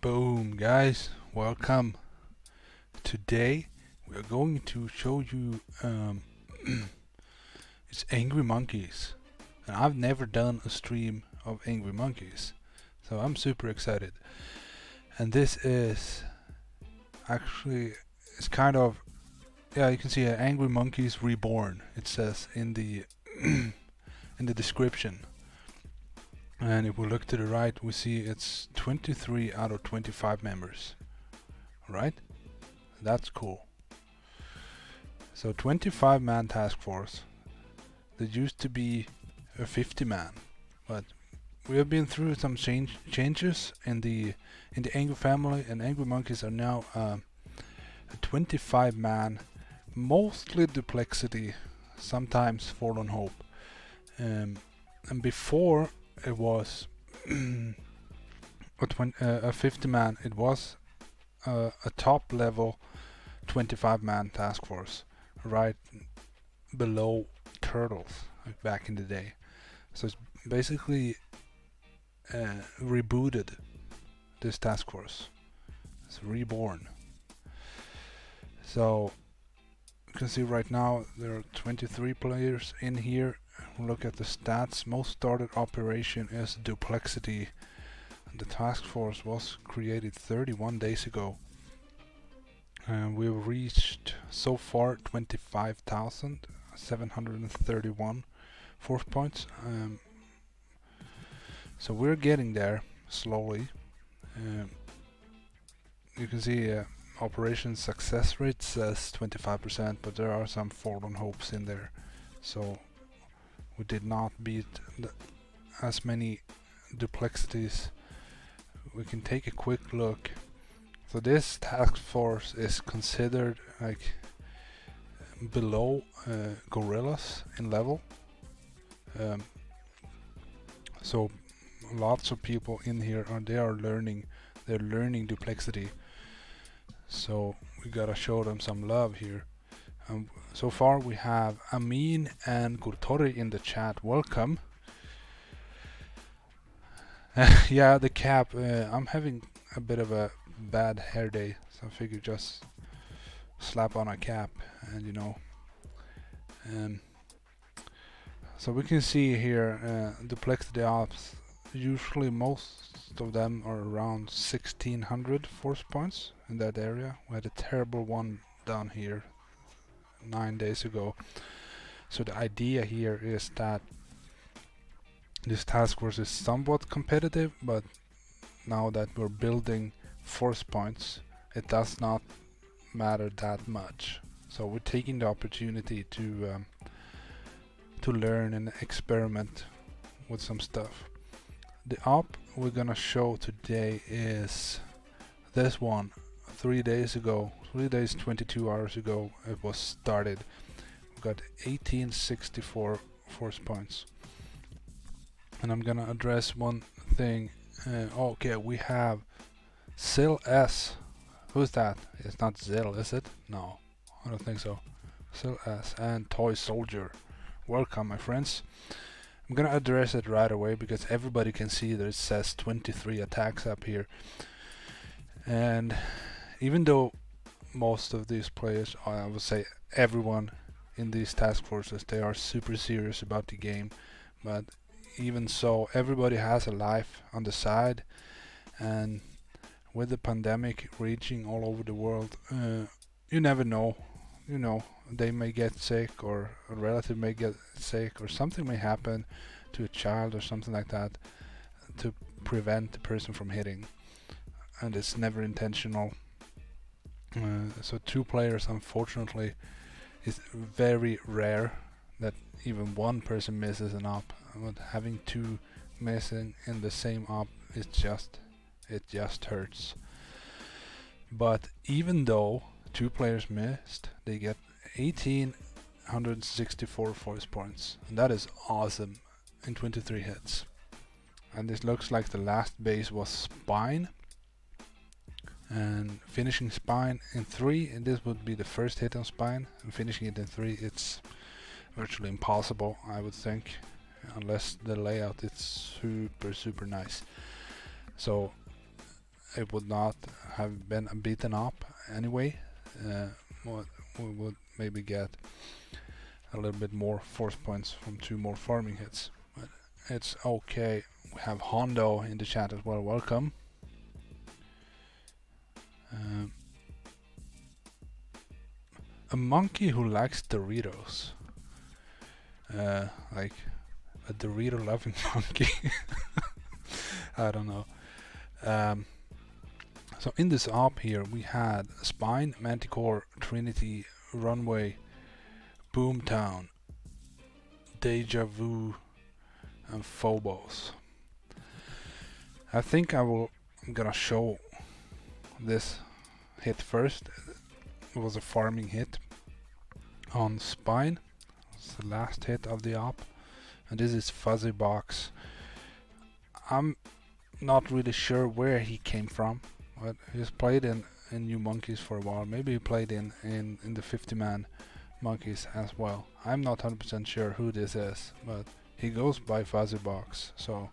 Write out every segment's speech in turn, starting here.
Boom, guys, welcome. Today we are going to show you it's Angry Monkeys, and I've never done a stream of Angry Monkeys, so I'm super excited. And this is actually it's kind of you can see Angry Monkeys Reborn. It says in the in the description. And if we look to the right, we see it's 23 out of 25 members. Right? That's cool. So 25-man task force. There used to be a 50-man, but we have been through some changes in the Angry family, and Angry Monkeys are now a 25-man, mostly Duplexity, sometimes Forlorn Hope. And before it was a 50-man. It was a top level 25-man task force, right below Turtles, like back in the day. So it's basically rebooted this task force. It's reborn. So you can see right now there are 23 players in here. Look at the stats. Most started operation is Duplexity. The task force was created 31 days ago. And we've reached so far 25,731 force points. So we're getting there slowly. You can see operation success rate says 25%, but there are some forlorn hopes in there. So we did not beat as many Duplexities. We can take a quick look. So this task force is considered like below gorillas in level. So lots of people in here they're learning Duplexity. So we gotta show them some love here. So far we have Amin and Gurtori in the chat. Welcome. Yeah, the cap. I'm having a bit of a bad hair day, so I figured just slap on a cap and so we can see here Duplexity ops. Usually most of them are around 1600 force points in that area. We had a terrible one down here 9 days ago. So the idea here is that this task force is somewhat competitive, but now that we're building force points, it does not matter that much. So we're taking the opportunity to learn and experiment with some stuff. The op we're gonna show today is this one. 3 days ago, 3 days 22 hours ago it was started. We got 1864 force points, and I'm gonna address one thing. Okay, we have Sil S. Who's that? It's not Zil, is it? No, I don't think so. Sil S and Toy Soldier. Welcome, my friends. I'm gonna address it right away because everybody can see that it says 23 attacks up here. And even though most of these players, I would say everyone in these task forces, they are super serious about the game, but even so, everybody has a life on the side, and with the pandemic reaching all over the world, you never know. They may get sick, or a relative may get sick, or something may happen to a child or something like that to prevent the person from hitting, and it's never intentional. So 2 players, unfortunately, is very rare that even one person misses an op. But having 2 missing in the same op is it just hurts. But even though 2 players missed, they get 1864 force points, and that is awesome in 23 hits. And this looks like the last base was Spine, and finishing Spine in 3, and this would be the first hit on Spine, and finishing it in 3, it's virtually impossible, I would think, unless the layout is super nice. So it would not have been beaten up anyway. What we would maybe get a little bit more force points from 2 more farming hits, but it's okay. We have Hondo in the chat as well. Welcome. A monkey who likes Doritos. Like a Dorito loving monkey. I don't know. So in this op here we had Spine, Manticore, Trinity, Runway, Boomtown, Deja Vu, and Phobos. I think I'm gonna show this hit first. It was a farming hit on Spine. It's the last hit of the op, and this is Fuzzy Box. I'm not really sure where he came from, but he's played in New Monkeys for a while. Maybe he played in the 50-man Monkeys as well. I'm not 100% sure who this is, but he goes by Fuzzy Box. So,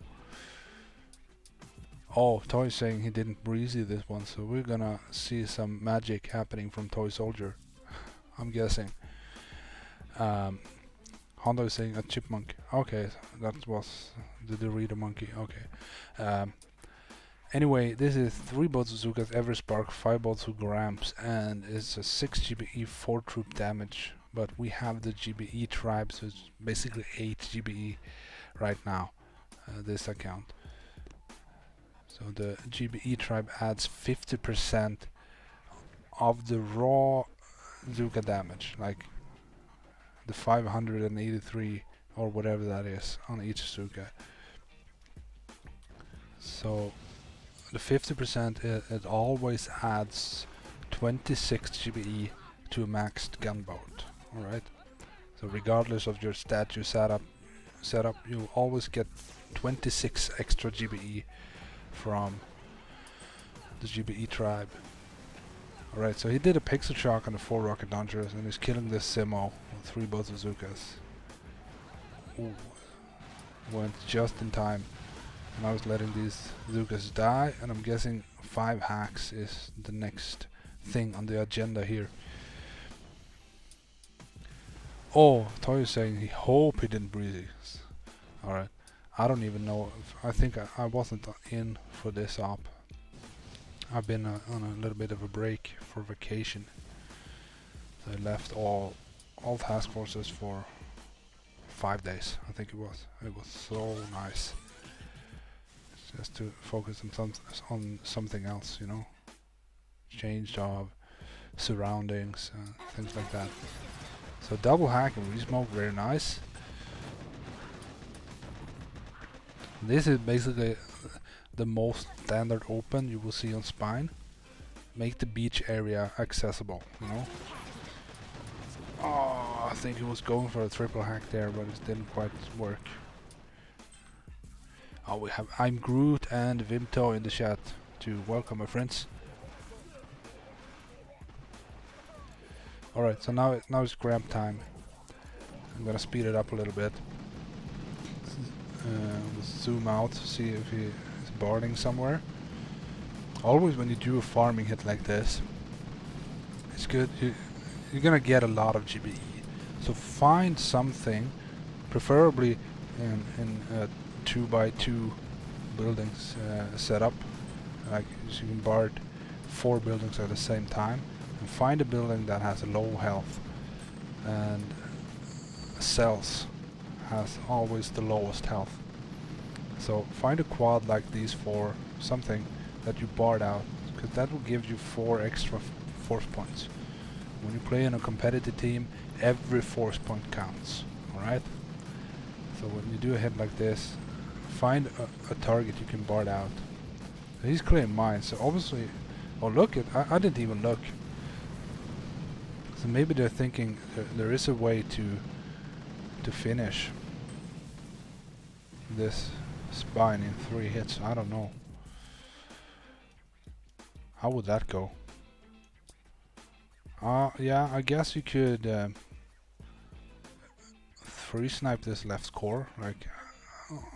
oh, Toy saying he didn't breezy this one, so we're gonna see some magic happening from Toy Soldier. I'm guessing. Hondo is saying a chipmunk. Okay, that was the Dorito monkey. Okay. Anyway, this is 3 Bozuzukas, Everspark, 5 Grams, and it's a 6 GBE 4 troop damage. But we have the GBE tribe, so it's basically 8 GBE right now, this account. So the GBE tribe adds 50% of the raw Zuka damage, like the 583 or whatever that is on each Zuka. So the 50% it always adds 26 GBE to a maxed gunboat. Alright, so regardless of your stat you setup, you always get 26 extra GBE from the GBE tribe. Alright, so he did a pixel shock on the 4 rocket launchers and he's killing this Simo with 3 Bozuzukas. Ooh, went just in time. And I was letting these Zukas die, and I'm guessing 5 hacks is the next thing on the agenda here. Oh, Toy is saying he hope he didn't breezy. Alright, I don't even know. I think I wasn't in for this op. I've been on a little bit of a break for vacation. So I left all task forces for 5 days, I think it was. It was so nice. Just to focus on something else, you know. Change job, surroundings, things like that. So double hack and resmoke, very nice. This is basically the most standard open you will see on Spine. Make the beach area accessible, you know. Oh, I think he was going for a triple hack there, but it didn't quite work. Oh, we have I'm Groot and Vimto in the chat to welcome my friends. Alright, so now it's grab time. I'm gonna speed it up a little bit. Zoom out, see if he is boarding somewhere. Always when you do a farming hit like this, it's good. You're gonna get a lot of GBE. So find something, preferably in 2x2 buildings setup. Like so you can board 4 buildings at the same time. And find a building that has a low health, and cells has always the lowest health. So find a quad like these 4, something that you barred out, because that will give you 4 extra force points. When you play in a competitive team, every force point counts. Alright? So when you do a hit like this, find a target you can bar out. So he's clearing mine, so obviously... Oh look, I didn't even look. So maybe they're thinking there is a way to finish this Spine in 3 hits. I don't know. How would that go? Yeah, I guess you could 3 snipe this left core. Like,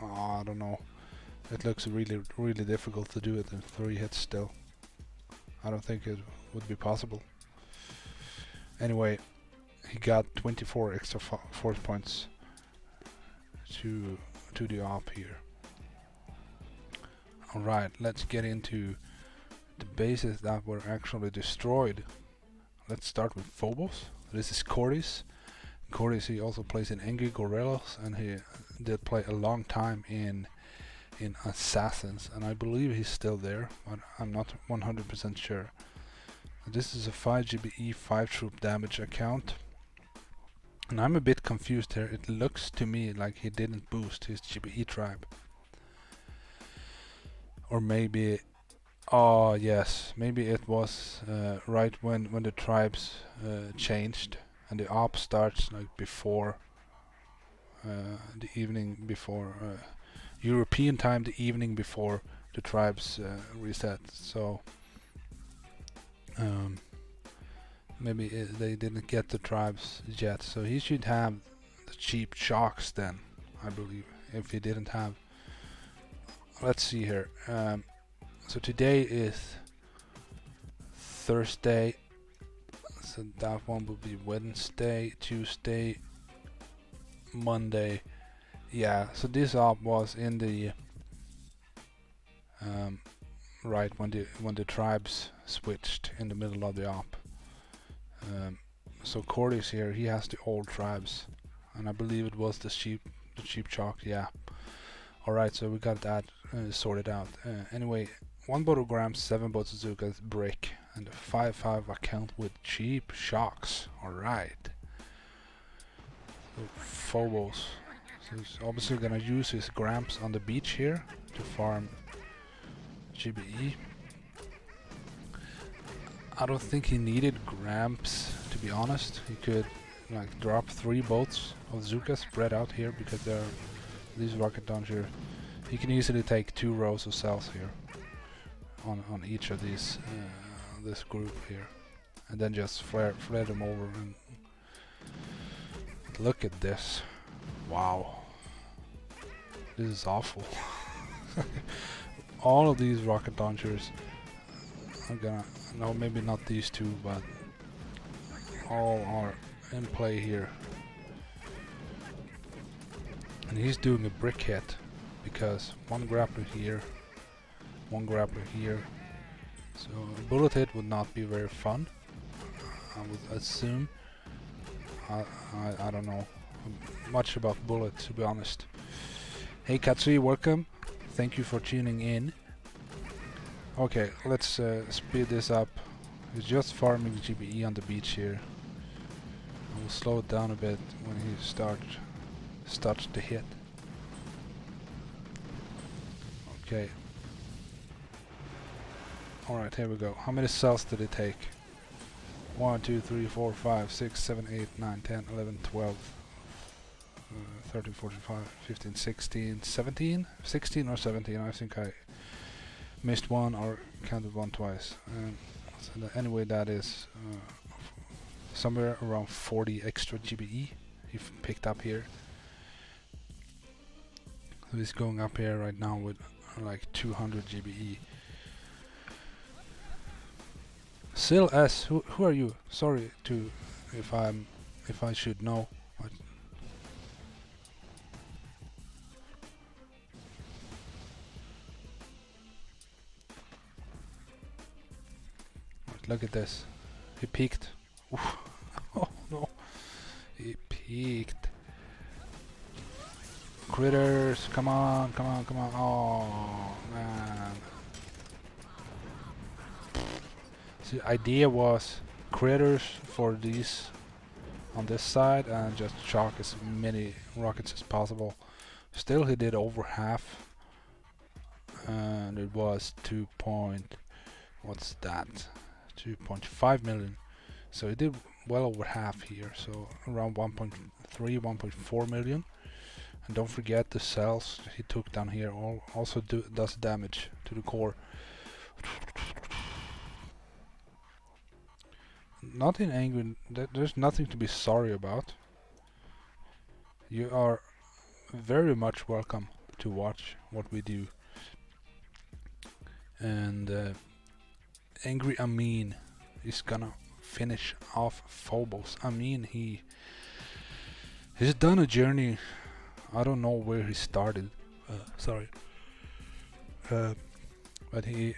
I don't know. It looks really difficult to do it in 3 hits still. I don't think it would be possible. Anyway, he got 24 extra force points to the op here. Alright, let's get into the bases that were actually destroyed. Let's start with Phobos. This is Cordis. Cordis, he also plays in Angry Gorillas, and he did play a long time in Assassins, and I believe he's still there, but I'm not 100% sure. This is a 5 GBE 5 troop damage account, and I'm a bit confused here. It looks to me like he didn't boost his GBE tribe. Or maybe, oh yes, maybe it was right when the tribes changed, and the op starts like before the evening before European time, the evening before the tribes reset. So maybe they didn't get the tribes yet. So he should have the cheap shocks then, I believe. If he didn't have, let's see here. So today is Thursday. So that one will be Wednesday, Tuesday, Monday. Yeah, so this op was in the right when the tribes switched in the middle of the op. So Cordis here, he has the old tribes, and I believe it was the cheap chalk. Yeah. All right, so we got that sorted out. Anyway, 1 Botogram, 7 Botsuzkas brick, and a 5/5 account with cheap shocks. All right. So Phobos. So he's obviously gonna use his Gramps on the beach here to farm GBE. I don't think he needed Gramps, to be honest. He could like drop 3 boats of Zuka spread out here, because there are these rocket launcher. He can easily take 2 rows of cells here on each of these this group here, and then just flare them over. And look at this! Wow, this is awful. All of these rocket launchers are gonna, no, maybe not these 2, but all are in play here. And he's doing a brick hit, because 1 grappler here, 1 grappler here. So a bullet hit would not be very fun, I would assume. I don't know much about bullets, to be honest. Hey Katsui, welcome. Thank you for tuning in. Okay, let's speed this up. He's just farming GBE on the beach here. I will slow it down a bit when he starts to hit. Okay. Alright, here we go. How many cells did it take? 1, 2, 3, 4, 5, 6, 7, 8, 9, 10, 11, 12, 13, 14, 15, 16, 17? 16 or 17. I think I missed 1 or counted 1 twice. So anyway, that is somewhere around 40 extra GBE he picked up here. So he's going up here right now with like 200 GBE. Sil S, who are you? Sorry to if I should know. Look at this. He peeked. Oof. Oh no. He peeked. Critters, come on, come on, come on. Oh man. So the idea was critters for these on this side, and just chalk as many rockets as possible. Still he did over half, and it was 2.5 million. So he did well over half here, so around 1.3, 1.4 million. And don't forget the cells he took down here also does damage to the core. Nothing angry, there's nothing to be sorry about. You are very much welcome to watch what we do. And Angry Amin is gonna finish off Phobos. Amin, he's done a journey. I don't know where he started. Sorry. But he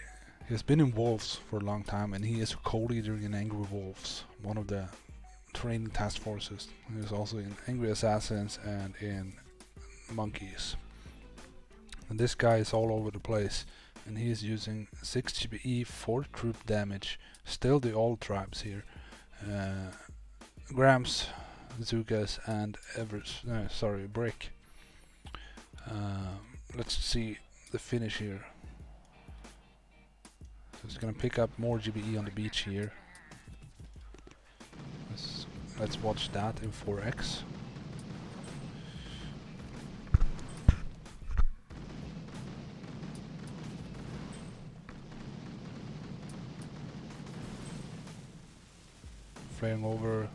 has been in Wolves for a long time, and he is a co-leader in Angry Wolves, one of the training task forces. He is also in Angry Assassins and in Monkeys. And this guy is all over the place, and he is using 6 GBE, 4 troop damage. Still the old tribes here. Grams, Zugas, and Brick. Let's see the finish here. So it's gonna pick up more GBE on the beach here. Let's watch that in 4x. Flying over,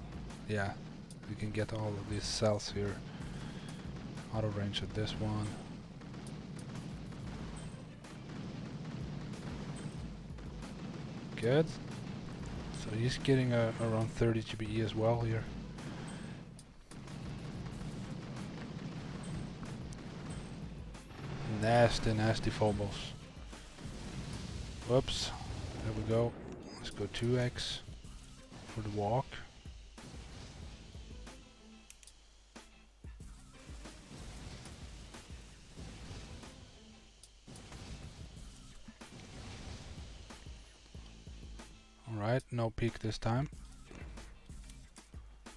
yeah, you can get all of these cells here. Out of range at this one. Good. So he's getting around 30 GBE as well here. Nasty, nasty Phobos. Whoops. There we go. Let's go 2x for the walk. Alright, no peek this time.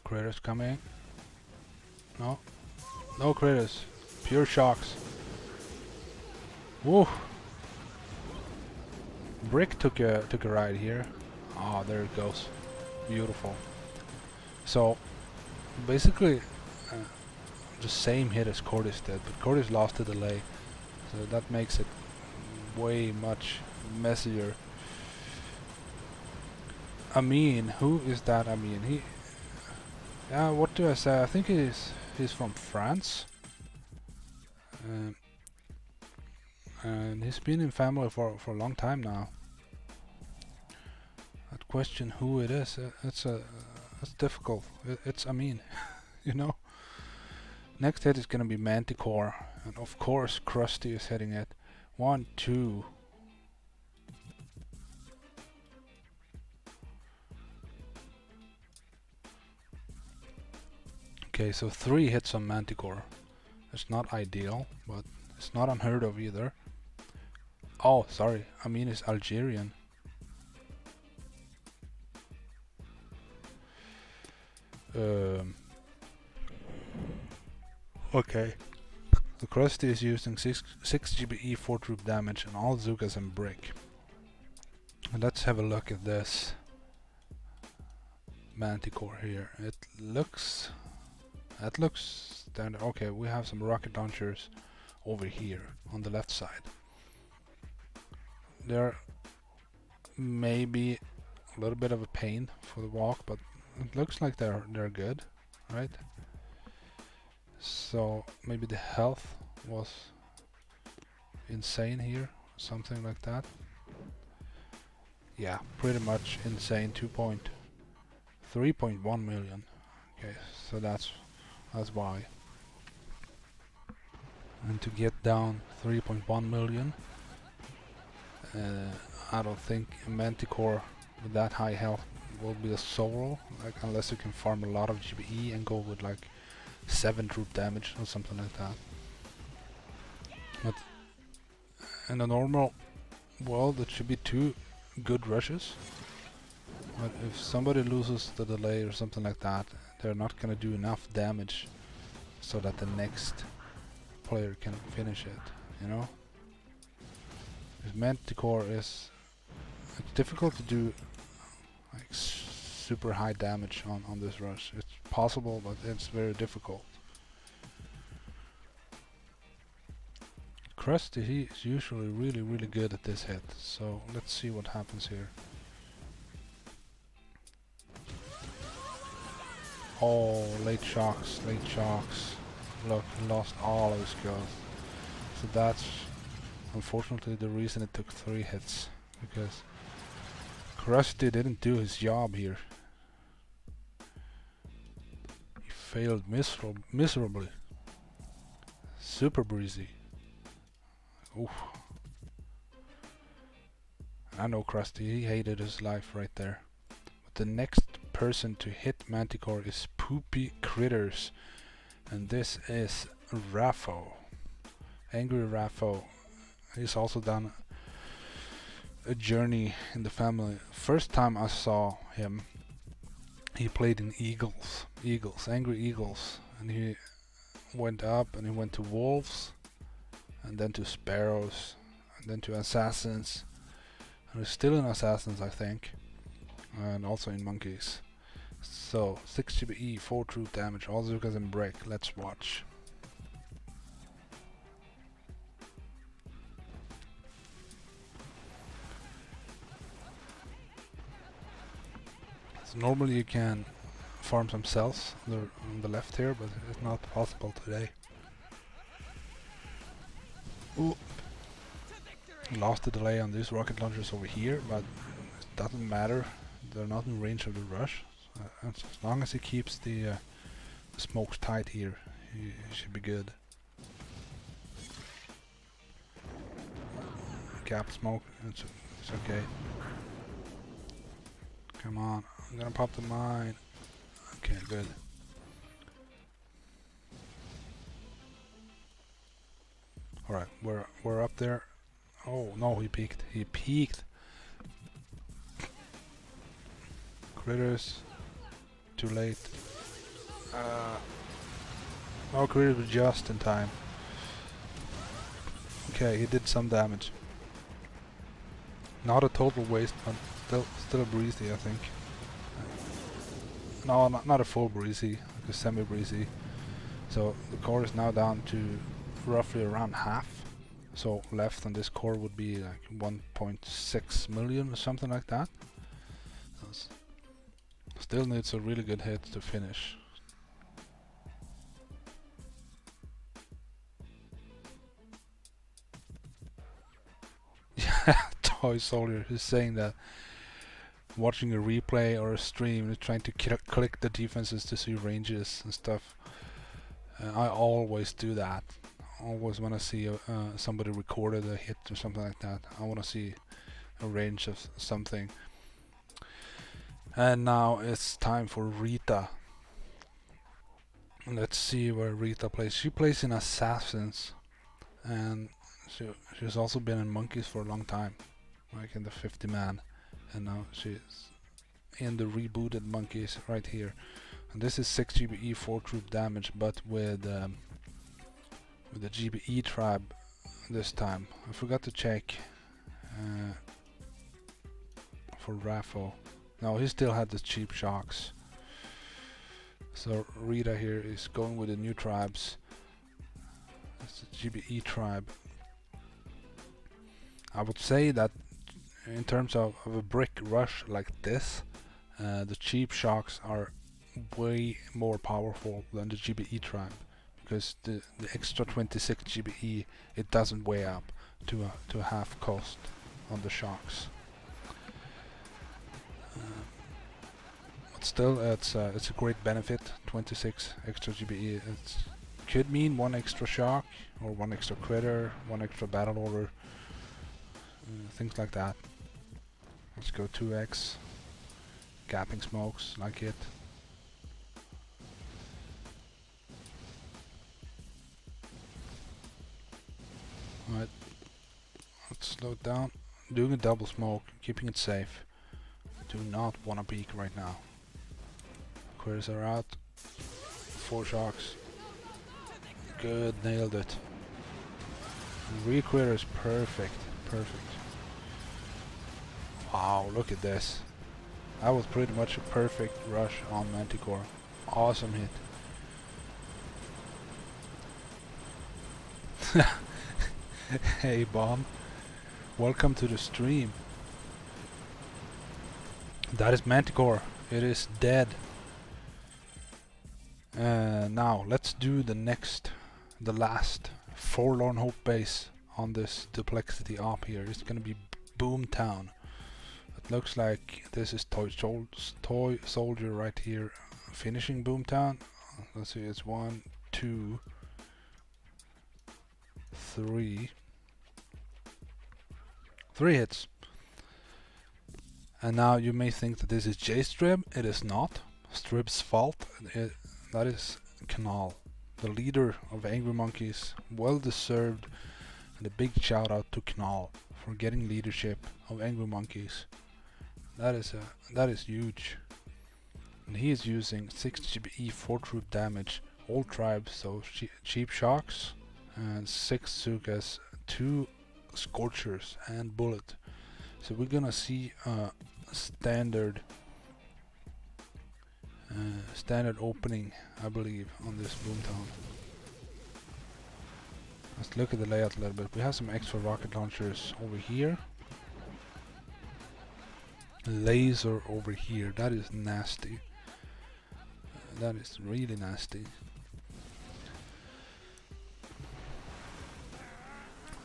Critters coming. No. No critters. Pure shocks. Woo! Brick took a ride here. Ah, there it goes. Beautiful. So basically the same hit as Cordis did, but Cordis lost the delay. So that makes it way much messier. Amin, who is that Amin? What do I say? I think he's from France. And he's been in family for a long time now. That question who it is, it's difficult. It's Amin, you know. Next hit is gonna be Manticore, and of course Krusty is hitting it. 1, 2. Okay, so 3 hits on Manticore. It's not ideal, but it's not unheard of either. Oh, sorry, Amin is Algerian. Okay. The Krusty is using 6 GBE 4 troop damage and all Zugas and Brick. And let's have a look at this Manticore here. It looks standard. Okay, we have some rocket launchers over here on the left side. They're maybe a little bit of a pain for the walk, but it looks like they're good, right? So maybe the health was insane here, something like that. Yeah, pretty much insane. 3.1 million. Okay, so that's why. And to get down 3.1 million, I don't think a Manticore with that high health will be a solo, like unless you can farm a lot of GBE and go with like 7 troop damage or something like that. But in a normal world it should be 2 good rushes. But if somebody loses the delay or something like that, they're not gonna do enough damage so that the next player can finish it, you know? If Manticore it's difficult to do like super high damage on this rush. It's possible, but it's very difficult. Krusty, he is usually really good at this hit, so let's see what happens here. Oh, late shocks. Look, he lost all of his skills. So Unfortunately, the reason it took 3 hits, because Krusty didn't do his job here. He failed miserably. Super breezy. Oof. I know Krusty, he hated his life right there. But the next person to hit Manticore is Poopy Critters. And this is Raffo. Angry Raffo. He's also done a journey in the family. First time I saw him, he played in Eagles, Angry Eagles, and he went up and he went to Wolves, and then to Sparrows, and then to Assassins, and he's still in Assassins I think, and also in Monkeys. So 6 GBE, 4 troop damage, all Zukas and break. Let's watch. So normally you can farm some cells on the left here, but it's not possible today. Ooh. Lost the delay on these rocket launchers over here, but it doesn't matter. They're not in range of the rush. As long as he keeps the smokes tight here, he should be good. Cap smoke, it's okay. Come on, I'm gonna pop the mine. Okay, good. Alright, we're up there. Oh no, he peeked. He peeked. Critters. Too late. Oh, Critters were just in time. Okay, he did some damage. Not a total waste, but still a breezy, I think. No, not a full breezy, like a semi-breezy. So the core is now down to roughly around half. So left on this core would be like 1.6 million or something like that. So still needs a really good hit to finish. Yeah, Toy Soldier is saying that watching a replay or a stream and trying to click the defenses to see ranges and stuff. I always do that. Always when I see somebody recorded a hit or something like that, I want to see a range of something. And now it's time for Rita. Let's see where Rita plays. She plays in Assassins, and she's also been in Monkeys for a long time, like in the 50 man, and now she's in the rebooted Monkeys right here. And this is 6 GBE 4 troop damage, but with the GBE tribe this time. I forgot to check for Raffo. No, he still had the cheap shocks. So Rita here is going with the new tribes. It's the GBE tribe. I would say that in terms of a brick rush like this, the cheap shocks are way more powerful than the GBE tribe, because the extra 26 GBE, it doesn't weigh up to a half cost on the shocks. But still, it's a great benefit. 26 extra GBE. It could mean 1 extra shock, or 1 extra critter, 1 extra battle order, things like that. Let's go 2x. Gapping smokes, like it. Alright, let's slow it down. Doing a double smoke, keeping it safe. Do not want to peek right now. Critters are out. 4 shocks. Good, nailed it. Re-critters, perfect, perfect. Wow, look at this. That was pretty much a perfect rush on Manticore. Awesome hit. Hey Bomb, welcome to the stream. That is Manticore. It is dead. Now let's do the last Forlorn Hope base on this Duplexity op here is gonna be Boomtown. It looks like this is Toy Soldier right here, finishing Boomtown. Let's see, it's 1, 2, 3. 3 hits. And now you may think that this is J-Strib. It is not. Strib's fault. That is Canal, the leader of Angry Monkeys. Well deserved, and a big shout out to Canal for getting leadership of Angry Monkeys. That is huge. And he is using 6 GBE 4 troop damage, all tribes, so cheap shocks, and 6 Sukas, 2 Scorchers, and bullet. So we're gonna see standard opening, I believe, on this Boomtown. Let's look at the layout a little bit. We have some extra rocket launchers over here. Laser over here. That is nasty. That is really nasty.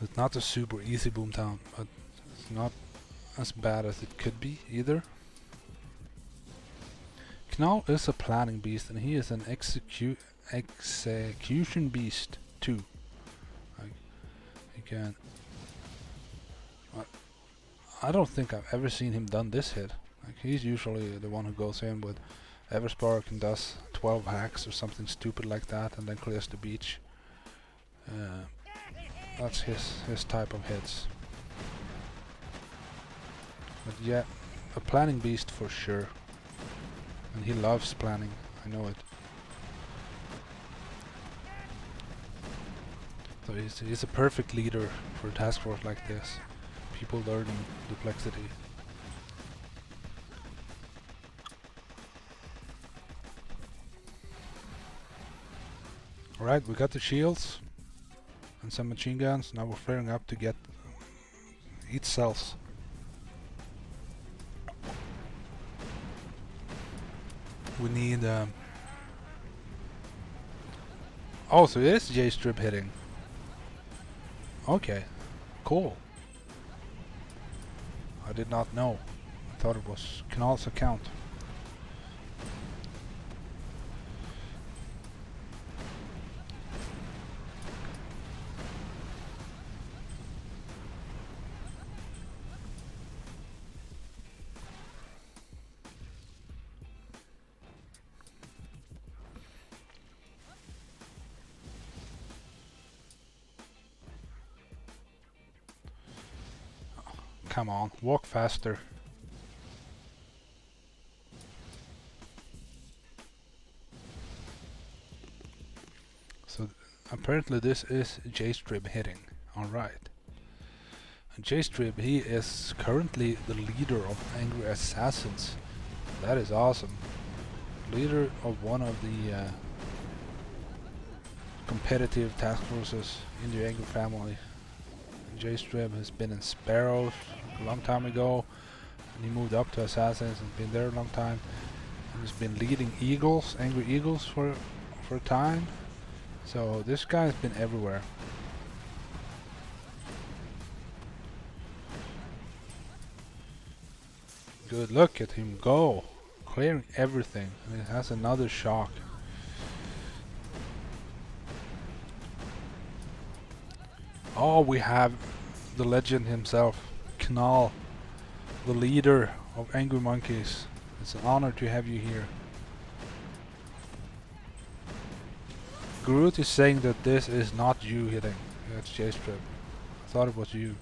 It's not a super easy Boomtown, but it's not as bad as it could be either. Knall is a planning beast, and he is an execution beast too. Like, he can. I don't think I've ever seen him done this hit. Like, he's usually the one who goes in with Everspark and does 12 hacks or something stupid like that, and then clears the beach. That's his type of hits. But yeah, a planning beast for sure. And he loves planning, I know it. So he's a perfect leader for a task force like this. People learning Duplexity. Alright, we got the shields and some machine guns. Now we're flaring up to get each cells. We need oh, so it is J-Strip hitting. Okay, cool. I did not know. I thought it was Knall's account. Come on, walk faster. So apparently this is J-Strip hitting. Alright. J-Strip, he is currently the leader of Angry Assassins. That is awesome. Leader of one of the competitive task forces in the Angry family. J-Strip has been in Sparrows a long time ago, and he moved up to Assassins and been there a long time. And he's been leading Eagles, Angry Eagles for a time. So this guy's been everywhere. Good, look at him go, clearing everything, and it has another shock. Oh, we have the legend himself, Knall, the leader of Angry Monkeys. It's an honor to have you here. Groot is saying that this is not you hitting. That's J-Strip. I thought it was you.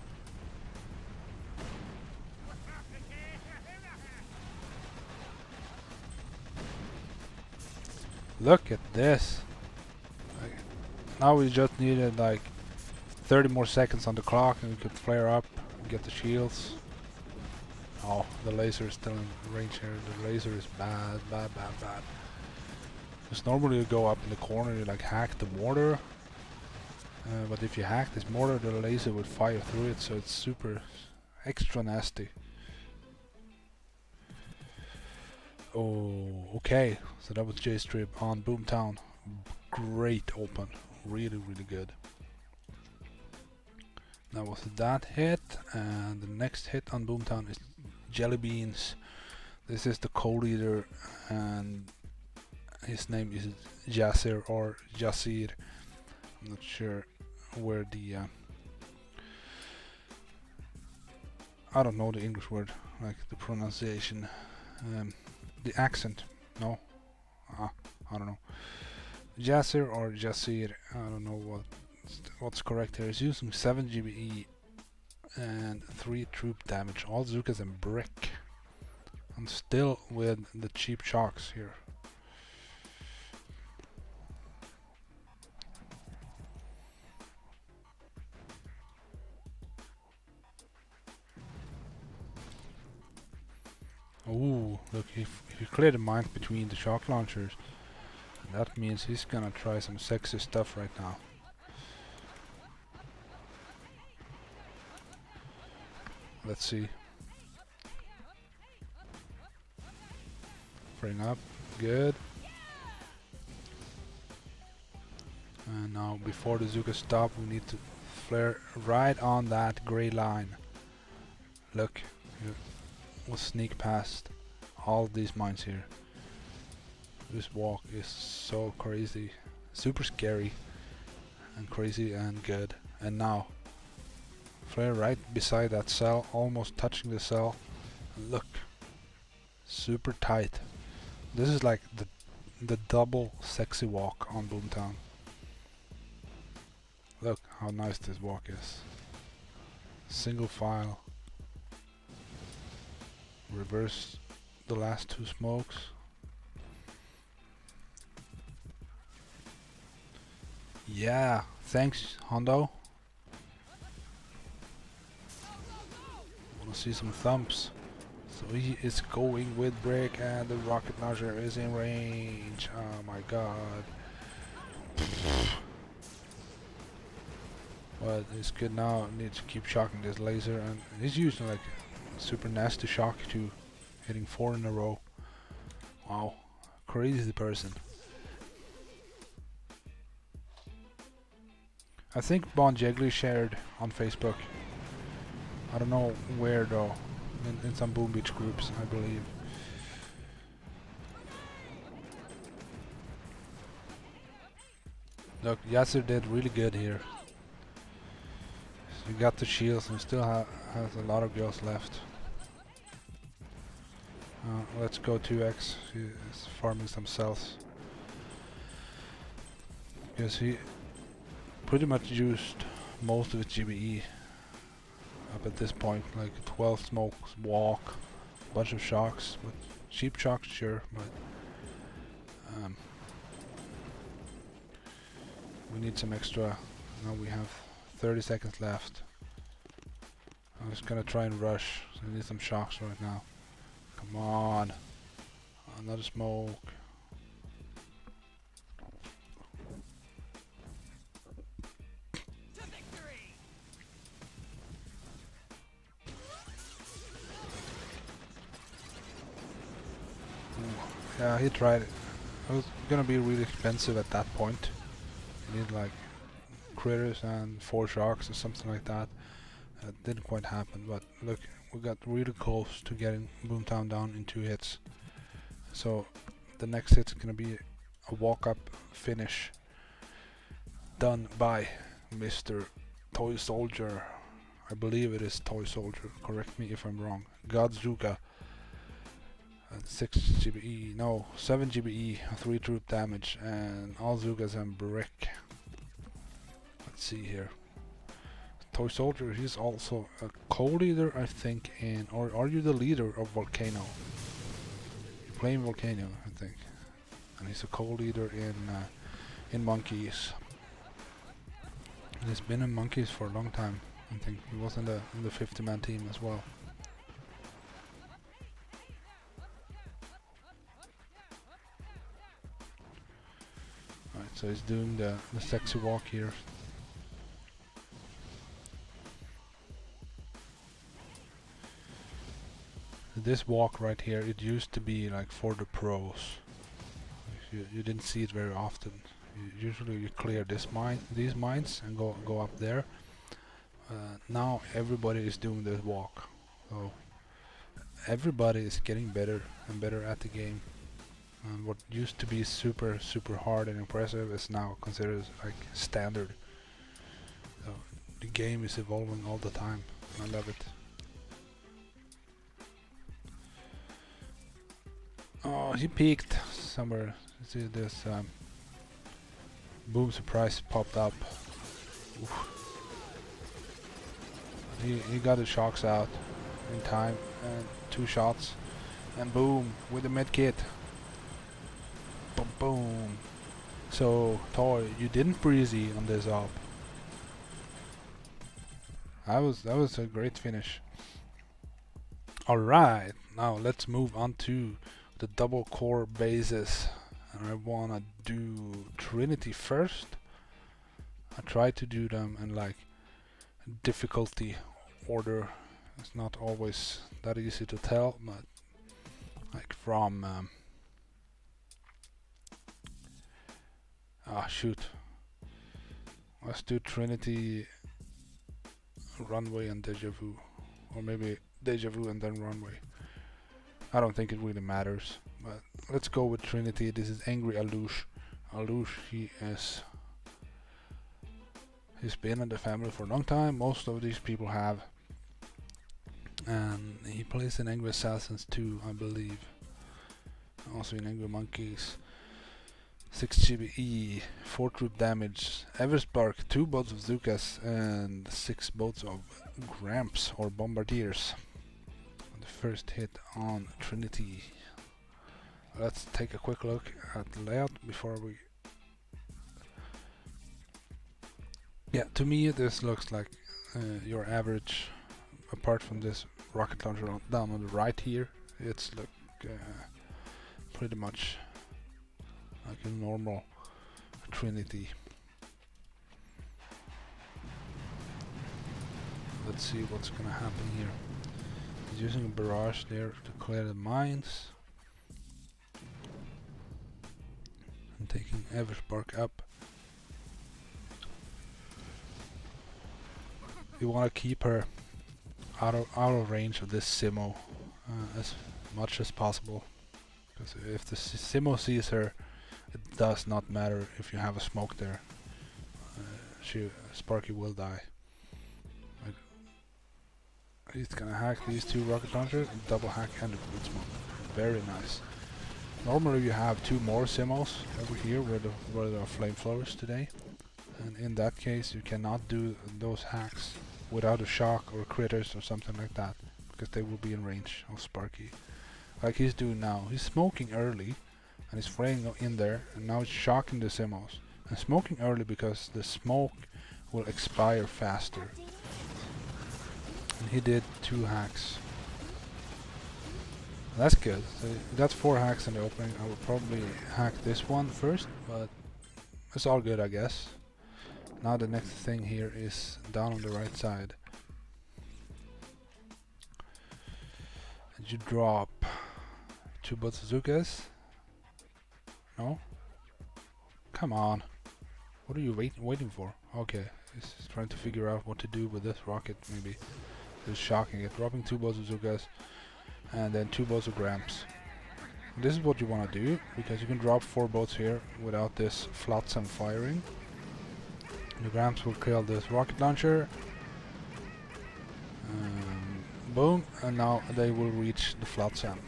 Look at this. Like, now we just needed like 30 more seconds on the clock and we could flare up and get the shields. Oh, the laser is still in range here. The laser is bad. Because normally you go up in the corner, you like hack the mortar. But if you hack this mortar, the laser would fire through it, so it's super extra nasty. Oh, okay. So that was J-Strip on Boomtown. Great open. Really, really good. That was that hit, and the next hit on Boomtown is Jelly Beans. This is the co-leader, and his name is Yasser or Yasir. I'm not sure where the I don't know the English word, like the pronunciation, the accent. No, I don't know. Yasser or Yasir. I don't know what's correct here. He's using 7 GBE and 3 troop damage. All Zukas and brick. I'm still with the cheap shocks here. Ooh, look, if you clear the mines between the shock launchers, that means he's gonna try some sexy stuff right now. Let's see. Bring up, good. And now before the Zuka stop, we need to flare right on that gray line. Look, we'll sneak past all these mines here. This walk is so crazy, super scary and crazy and good. And now flare right beside that cell, almost touching the cell. Look, super tight. This is like the double sexy walk on Boomtown. Look how nice this walk is. Single file. Reverse the last 2 smokes. Yeah, thanks Hondo. Wanna see some thumps. So he is going with brick and the rocket launcher is in range. Oh my god. But it's good now. Needs to keep shocking this laser, and he's using like super nasty shock too, hitting 4 in a row. Wow, crazy person. I think Bon Jiggly shared on Facebook. I don't know where though. In some Boom Beach groups, I believe. Look, Yasser did really good here. He got the shields and still has a lot of girls left. Let's go 2x. He's farming some cells. Because he pretty much used most of his GBE up at this point. Like 12 smokes, walk, bunch of shocks. But cheap shocks, sure, but we need some extra. Now we have 30 seconds left. I'm just gonna try and rush. So I need some shocks right now. Come on. Another smoke. Yeah, he tried it. It was gonna be really expensive at that point. You need like critters and 4 shocks or something like that. It didn't quite happen, but look, we got really close to getting Boomtown down in 2 hits. So the next hit's gonna be a walk-up finish done by Mr. Toy Soldier. I believe it is Toy Soldier. Correct me if I'm wrong. Godzuka. 6 GBE, no, 7 GBE, 3 troop damage, and all Zugas and brick. Let's see here. Toy Soldier, he's also a co-leader, I think, in, or are you the leader of Volcano? You're playing Volcano, I think, and he's a co-leader in Monkeys. And he's been in Monkeys for a long time. I think he was in the 50-man team as well. Alright, so he's doing the sexy walk here. This walk right here, it used to be like for the pros. You didn't see it very often. Usually you clear these mines and go up there. Now everybody is doing this walk. So everybody is getting better and better at the game. And what used to be super hard and impressive is now considered like standard. So the game is evolving all the time. I love it. Oh, he peaked somewhere. See this boom surprise popped up. Oof. He got his shocks out in time and 2 shots and boom with the med kit. Boom boom. So Toy, you didn't breezy on this op. That was a great finish. Alright, now let's move on to the double core bases. And I wanna do Trinity first. I try to do them in like difficulty order. It's not always that easy to tell, but like from shoot. Let's do Trinity, runway and deja vu, or maybe deja vu and then runway. I don't think it really matters, but let's go with Trinity. This is Angry Alush. Alush, he's been in the family for a long time. Most of these people have. And he plays in Angry Assassins too, I believe. Also in Angry Monkeys. 6 GBE, 4 troop damage, Everspark, 2 boats of Zukas, and 6 boats of Gramps or Bombardiers. The first hit on Trinity. Let's take a quick look at the layout before we... Yeah, to me this looks like your average, apart from this rocket launcher down on the right here. It's pretty much like a normal Trinity. Let's see what's gonna happen here. He's using a barrage there to clear the mines. And taking Everspark up. You wanna keep her out of range of this Simo as much as possible. Because if the Simo sees her, it does not matter if you have a smoke there. Sparky will die. Like, he's gonna hack these 2 rocket launchers and double hack and a good smoke. Very nice. Normally you have 2 more Simos over here where there are flamethrowers today. And in that case you cannot do those hacks without a shock or critters or something like that. Because they will be in range of Sparky. Like he's doing now. He's smoking early. And he's spraying in there, and now it's shocking the Simos. And smoking early because the smoke will expire faster. And he did 2 hacks. That's good. So that's 4 hacks in the opening. I will probably hack this one first, but it's all good, I guess. Now the next thing here is down on the right side. And you drop 2 Botsuzukas. No? Come on. What are you waiting for? Okay, he's trying to figure out what to do with this rocket, maybe. Just shocking it. Dropping 2 Botsuzukas and then 2 boats of Gramps. This is what you want to do, because you can drop 4 boats here without this Flotsam firing. The Gramps will kill this rocket launcher. Boom, and now they will reach the Flotsam.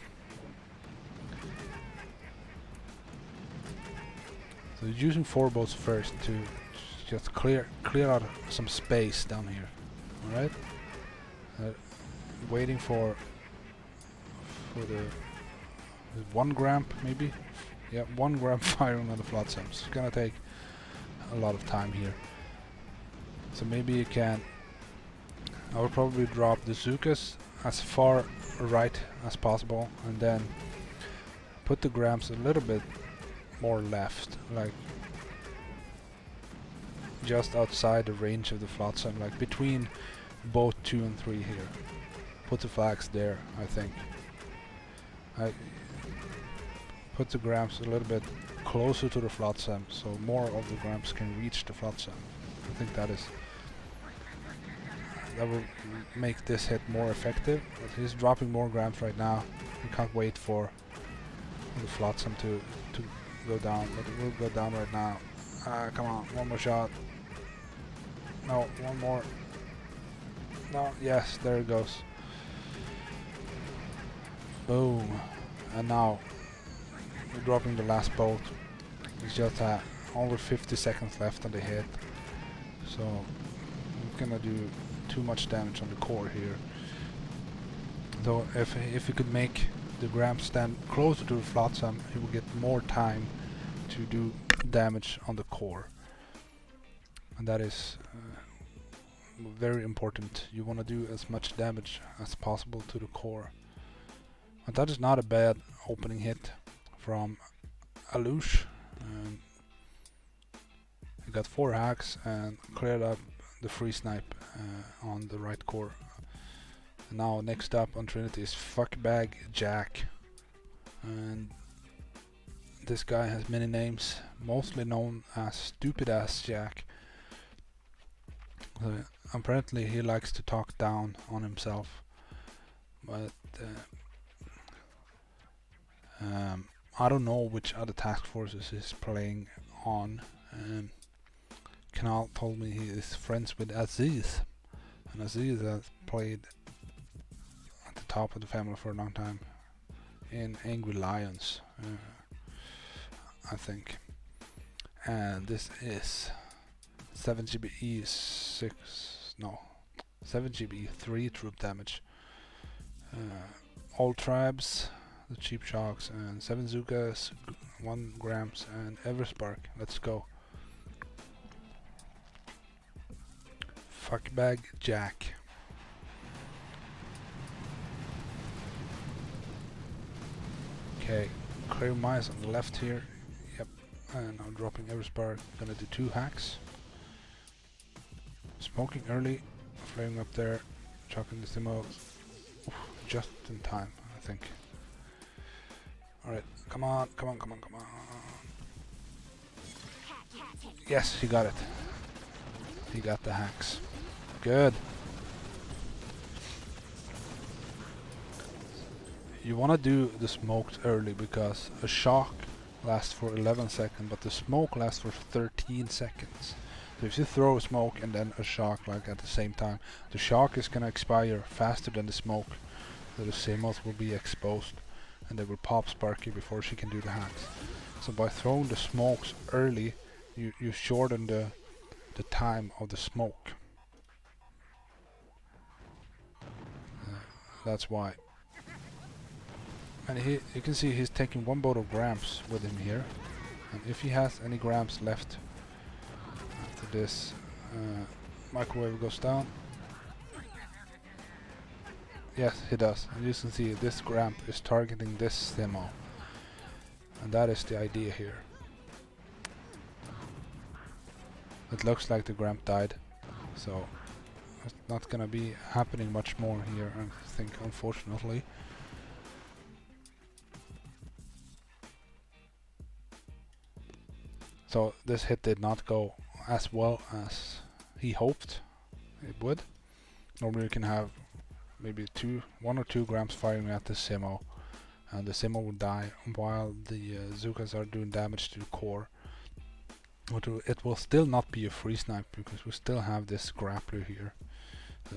So using 4 boats first to just clear out some space down here. Alright? Waiting for the 1 Gramp maybe? Yeah, 1 Gramp firing on the Flotsam. It's gonna take a lot of time here. So maybe you can... I will probably drop the Zukas as far right as possible and then put the Gramps a little bit more left, like just outside the range of the Flotsam, like between boat 2 and 3 here. Put the flags there, I think. I put the Gramps a little bit closer to the Flotsam, so more of the Gramps can reach the Flotsam. I think that is that will make this hit more effective. But he's dropping more grams right now. We can't wait for the flotsam to go down, but it will go down right now. Come on, one more shot. No, one more. No, yes, there it goes. Boom. And now we're dropping the last bolt. It's just only 50 seconds left on the hit, so we're gonna do too much damage on the core here. Though if we could make the gram stand closer to the flotsam, he will get more time to do damage on the core, and that is very important. You want to do as much damage as possible to the core. And that is not a bad opening hit from Alush. He got 4 hacks and cleared up the free snipe on the right core. And now next up on Trinity is Fuckbag Jack. And this guy has many names, mostly known as Stupid Ass Jack. Apparently he likes to talk down on himself, but I don't know which other task forces he's playing on. Kanal told me he is friends with Aziz, and Aziz has played at the top of the family for a long time in Angry Lions, I think. And this is 7GB 7GB 3 troop damage. All tribes, the cheap shocks, and 7 Zukas, 1 grams, and Everspark. Let's go. Fuckbag Jack. Okay, clear mice on the left here. Yep, and I'm dropping Everspark. Gonna do 2 hacks. Smoking early, flaring up there, chucking the Simo. Just in time, I think. Alright, come on, come on, come on, come on. Yes, he got it. He got the hacks. Good. You want to do the smoked early because a shock lasts for 11 seconds, but the smoke lasts for 13 seconds. So if you throw a smoke and then a shock like at the same time, the shock is gonna expire faster than the smoke. So the Samos will be exposed and they will pop Sparky before she can do the hacks. So by throwing the smokes early, you shorten the time of the smoke. That's why. And you can see he's taking 1 bottle of grams with him here. And if he has any grams left after this microwave goes down. Yes, he does. And you can see this gram is targeting this Simo. And that is the idea here. It looks like the gram died. So it's not gonna be happening much more here, I think, unfortunately. So this hit did not go as well as he hoped it would. Normally you can have maybe 1 or 2 grams firing at the Simo, and the Simo will die while the Zukas are doing damage to the core. But it will still not be a free snipe because we still have this grappler here.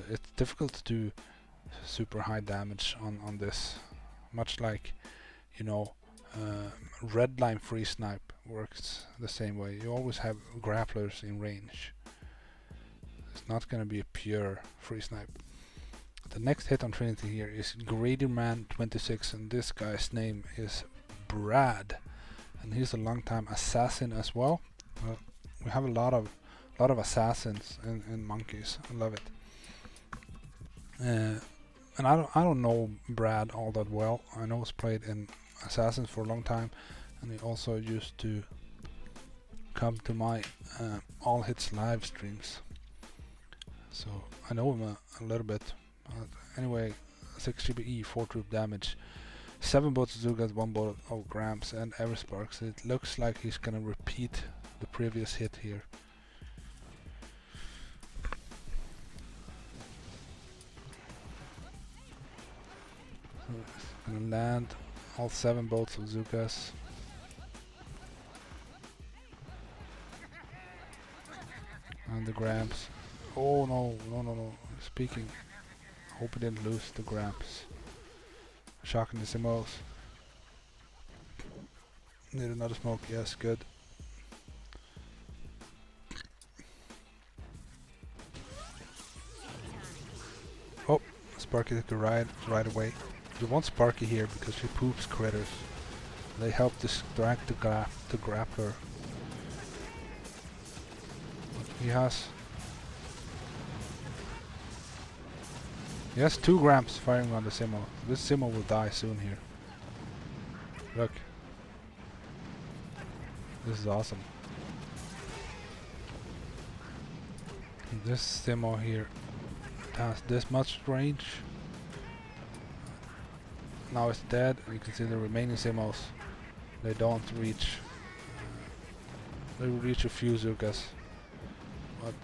It's difficult to do super high damage on this, much like, you know, red line free snipe works the same way. You always have grapplers in range. It's not gonna be a pure free snipe. The next hit on Trinity here is Graderman26, and this guy's name is Brad, and he's a long-time assassin as well. We have a lot of assassins in monkeys. I love it. And I don't know Brad all that well. I know he's played in Assassins for a long time, and he also used to come to my All Hits live streams. So I know him a little bit. Anyway, 6 GBE, 4 troop damage, 7 bots Zugas, 1 bot of grams, and Eversparks. It looks like he's gonna repeat the previous hit here. Gonna land all 7 bolts of Zukas. And the Gramps. Oh no, no, no, no. Speaking. Hope he didn't lose the Gramps. Shocking the Simos. Need another smoke, yes, good. Oh, Sparky took a ride right away. You want Sparky here because she poops critters. They help distract the grappler. He has 2 Gramps firing on the Simo. This Simo will die soon here. Look. This is awesome. This Simo here has this much range. Now it's dead, and you can see the remaining Simos. They don't reach. They will reach a few Zukas, but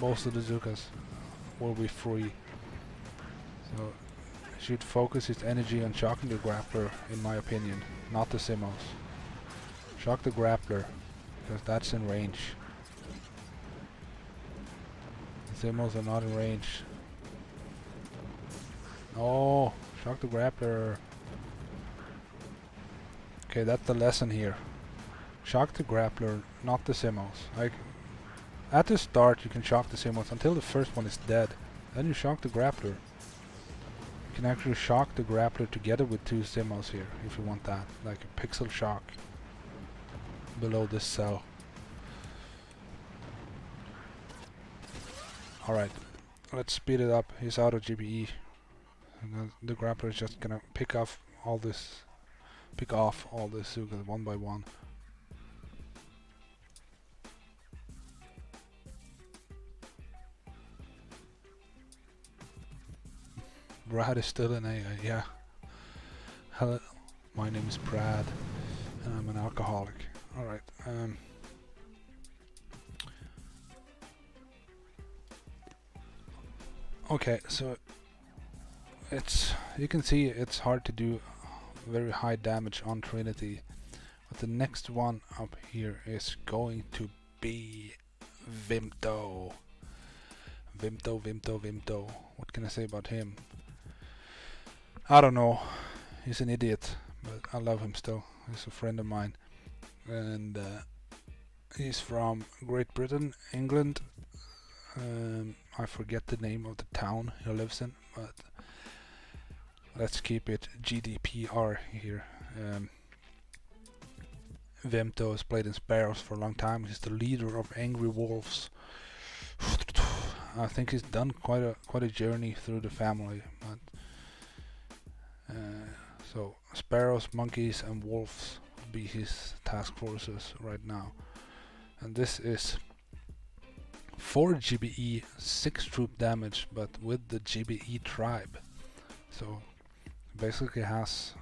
most of the Zukas will be free. So he should focus his energy on shocking the grappler, in my opinion, not the Simos. Shock the grappler, because that's in range. The Simos are not in range. Oh, shock the grappler. Okay, that's the lesson here. Shock the grappler, not the Simos. Like, at the start you can shock the Simos until the first one is dead. Then you shock the grappler. You can actually shock the grappler together with 2 Simos here, if you want that. Like a pixel shock. Below this cell. Alright, let's speed it up. He's out of GBE. And the grappler is just gonna pick off all this Zugas one by one. Brad is still in AA, yeah. Hello, my name is Brad, and I'm an alcoholic. Alright, okay, so you can see it's hard to do very high damage on Trinity, but the next one up here is going to be Vimto. Vimto. What can I say about him? I don't know. He's an idiot, but I love him still. He's a friend of mine, and he's from Great Britain, England. I forget the name of the town he lives in, but let's keep it GDPR here. Vimto has played in Sparrows for a long time. He's the leader of Angry Wolves. I think he's done quite a journey through the family, but so Sparrows, Monkeys and Wolves will be his task forces right now. And this is 4 GBE, 6 troop damage, but with the GBE tribe. So basically has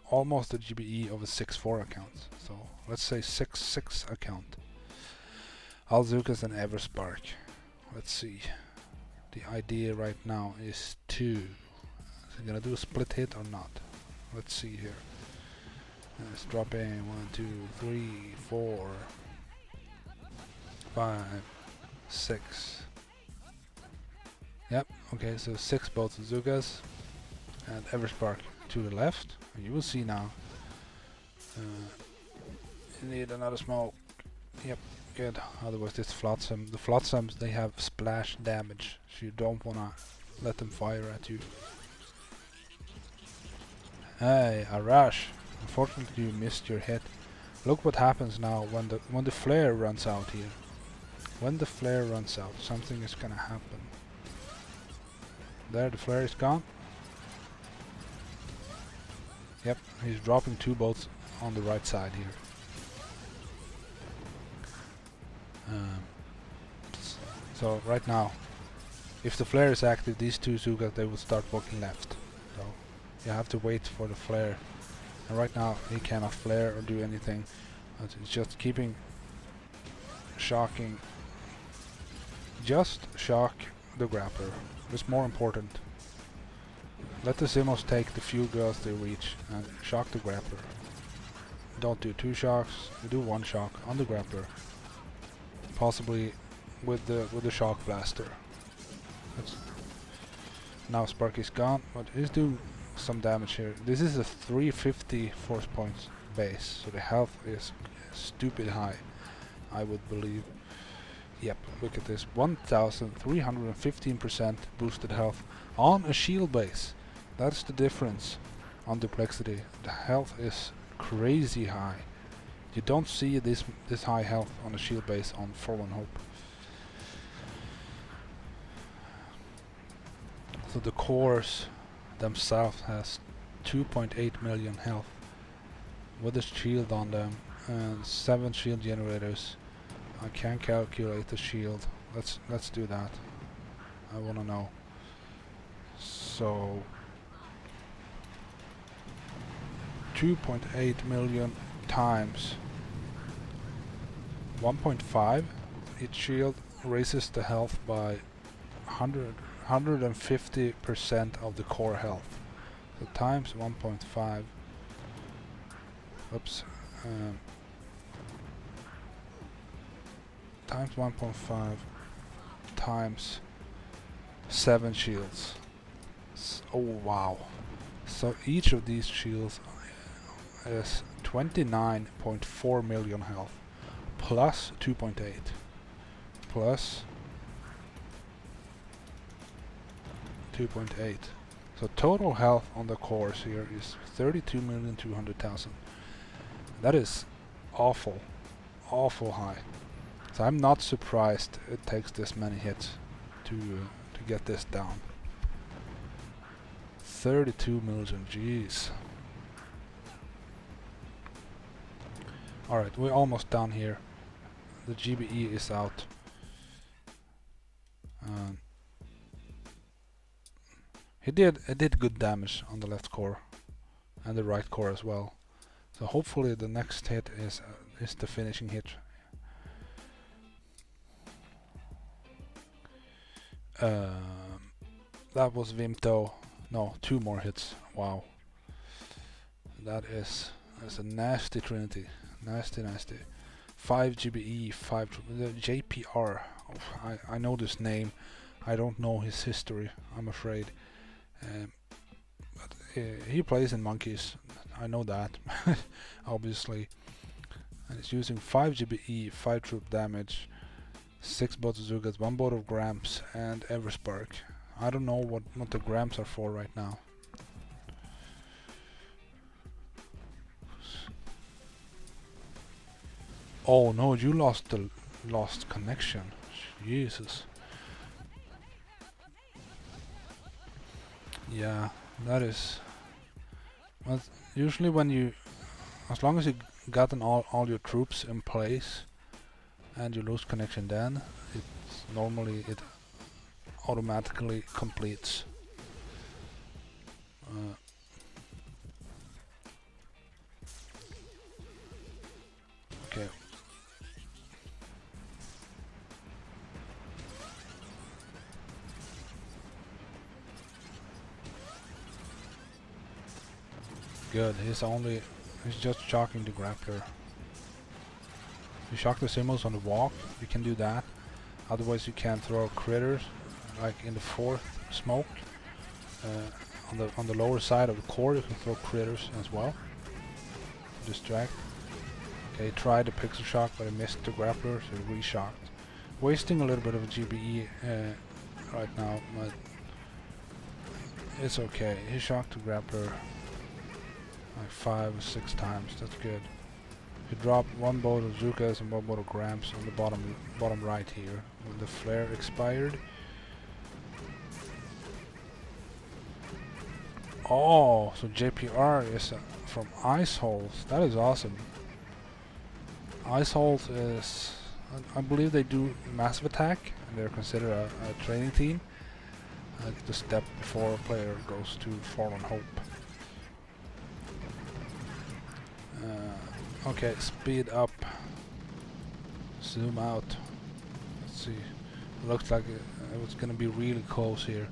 almost the GBE of a 6-4 account. So let's say 6-6 account. Alzukas and Everspark. Let's see. The idea right now is to... Is he gonna do a split hit or not? Let's see here. Let's drop in 1, 2, 3, 4, 5, 6. Yep, okay, so 6 both Zugas and Everspark to the left. And you will see now. You need another smoke. Yep, good. Otherwise this Flotsam. The Flotsams, they have splash damage, so you don't wanna let them fire at you. Hey, Arash. Unfortunately you missed your hit. Look what happens now when the flare runs out here. When the flare runs out, something is gonna happen. There, the flare is gone. Yep, he's dropping 2 bolts on the right side here. So right now, if the flare is active, these 2 Zugas, they will start walking left. So you have to wait for the flare. And right now he cannot flare or do anything. It's just keeping shocking. Just shock the grappler. It's more important. Let the Simmos take the few girls they reach and shock the grappler. Don't do 2 shocks, do 1 shock on the grappler. Possibly with the shock blaster. Now Sparky's gone, but he's doing some damage here. This is a 350 force points base, so the health is stupid high, I would believe. Yep, look at this, 1315% boosted health on a shield base. That's the difference on Duplexity. The health is crazy high. You don't see this high health on a shield base on Fallen Hope. So the cores themselves has 2.8 million health with a shield on them and 7 shield generators. I can calculate the shield. Let's do that. I wanna know. So 2.8 million times 1.5. Each shield raises the health by 150% of the core health. So times 1.5. Oops. Times 1.5 times 7 shields. Oh wow. So each of these shields is 29.4 million health plus 2.8 plus 2.8. So total health on the cores here is 32,200,000. That is awful high. So I'm not surprised it takes this many hits to get this down. 32 million, jeez. Alright, we're almost done here. The GBE is out. It did good damage on the left core and the right core as well. So hopefully the next hit is the finishing hit. That was Vimto. No, 2 more hits. Wow. That's a nasty trinity. Nasty. 5 GBE, 5 the JPR. Oh, I know this name. I don't know his history, I'm afraid. But he plays in Monkeys. I know that. Obviously. And it's using 5 GBE, 5 troop damage, 6 Botazugas, 1 boat of Gramps, and Everspark. I don't know what the Gramps are for right now. Oh no, you lost connection. Jesus. Yeah, that is. Well, usually when you, as long as you gotten all your troops in place, and you lose connection, then it automatically completes. Okay. Good. He's just shocking the grappler. You shock the Simmos on the walk, you can do that. Otherwise you can throw critters, like in the 4th smoke. On the lower side of the core you can throw critters as well. Distract. Okay, tried the pixel shock but I missed the grappler, so he re-shocked. Wasting a little bit of a GBE right now, but it's okay. He shocked the grappler like 5 or 6 times, that's good. He dropped 1 boat of Zukas and 1 boat of Gramps on the bottom right here when the flare expired. Oh, so JPR is from Ice Holes. That is awesome. Ice Holes is, I believe they do massive attack, and they're considered a training team. The step before a player goes to Fallen Hope. Okay, speed up. Zoom out. Let's see. Looks like it was gonna be really close here.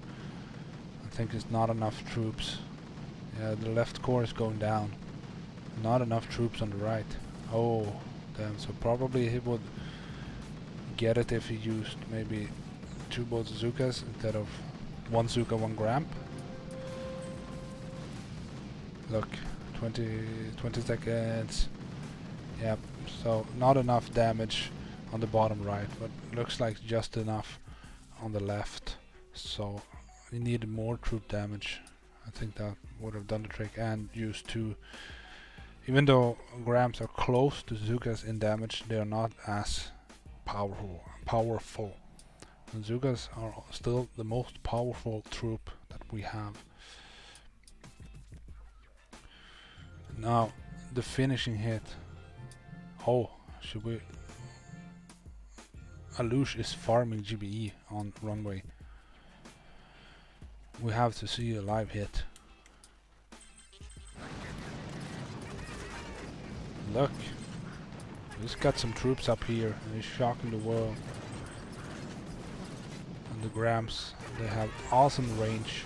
think it's not enough troops. Yeah, the left core is going down. Not enough troops on the right. Oh, damn. So probably he would get it if he used maybe 2 boats Zukas instead of 1 Zuka, 1 Gramp. Look, 20 seconds. Yep, so not enough damage on the bottom right, but looks like just enough on the left. So we needed more troop damage. I think that would have done the trick, and used 2. Even though Grams are close to Zukas in damage, they are not as powerful. And Zukas are still the most powerful troop that we have. Now, the finishing hit. Oh, should we... Alush is farming GBE on runway. We have to see a live hit. Look, he's got some troops up here and he's shocking the world. And the Grams, they have awesome range,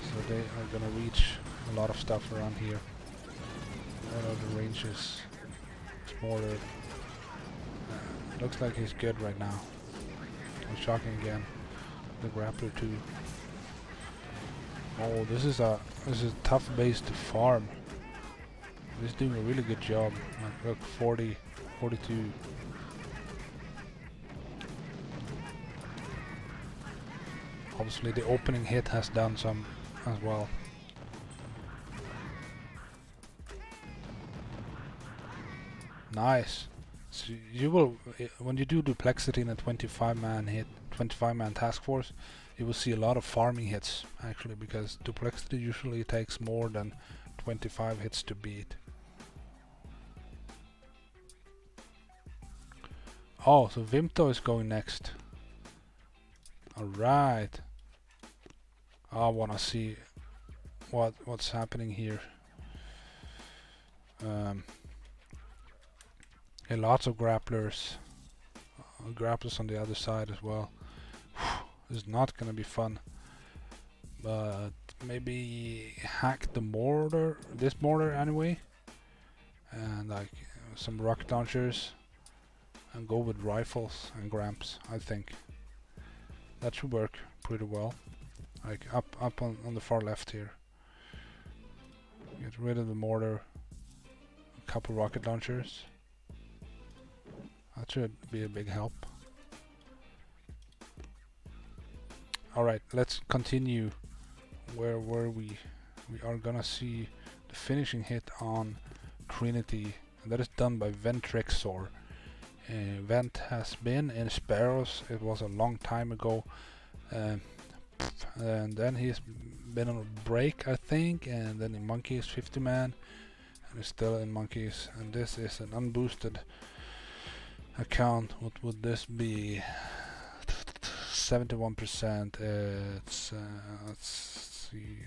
so they are gonna reach a lot of stuff around here. What are the ranges? Smaller. Looks like he's good right now. I'm shocking again. The grappler too. Oh, this is a tough base to farm. He's doing a really good job. Like, look, 40, 42. Obviously the opening hit has done some as well. Nice. So you will, when you do Duplexity in a 25-man task force, you will see a lot of farming hits actually, because Duplexity usually takes more than 25 hits to beat. Oh, so Vimto is going next. Alright. I wanna see what's happening here. Okay, lots of grapplers. Grapplers on the other side as well. This is not gonna be fun. But maybe hack the mortar, this mortar anyway. And like some rocket launchers. And go with rifles and Gramps, I think. That should work pretty well. Like up on the far left here. Get rid of the mortar. A couple rocket launchers. That should be a big help. Alright, let's continue. Where were we? We are gonna see the finishing hit on Trinity. And that is done by Ventrexor. Vent has been in Sparrows. It was a long time ago. And then he's been on a break, I think. And then in Monkeys 50 man. And he's still in Monkeys. And this is an unboosted account. What would this be? 71%. Let's see,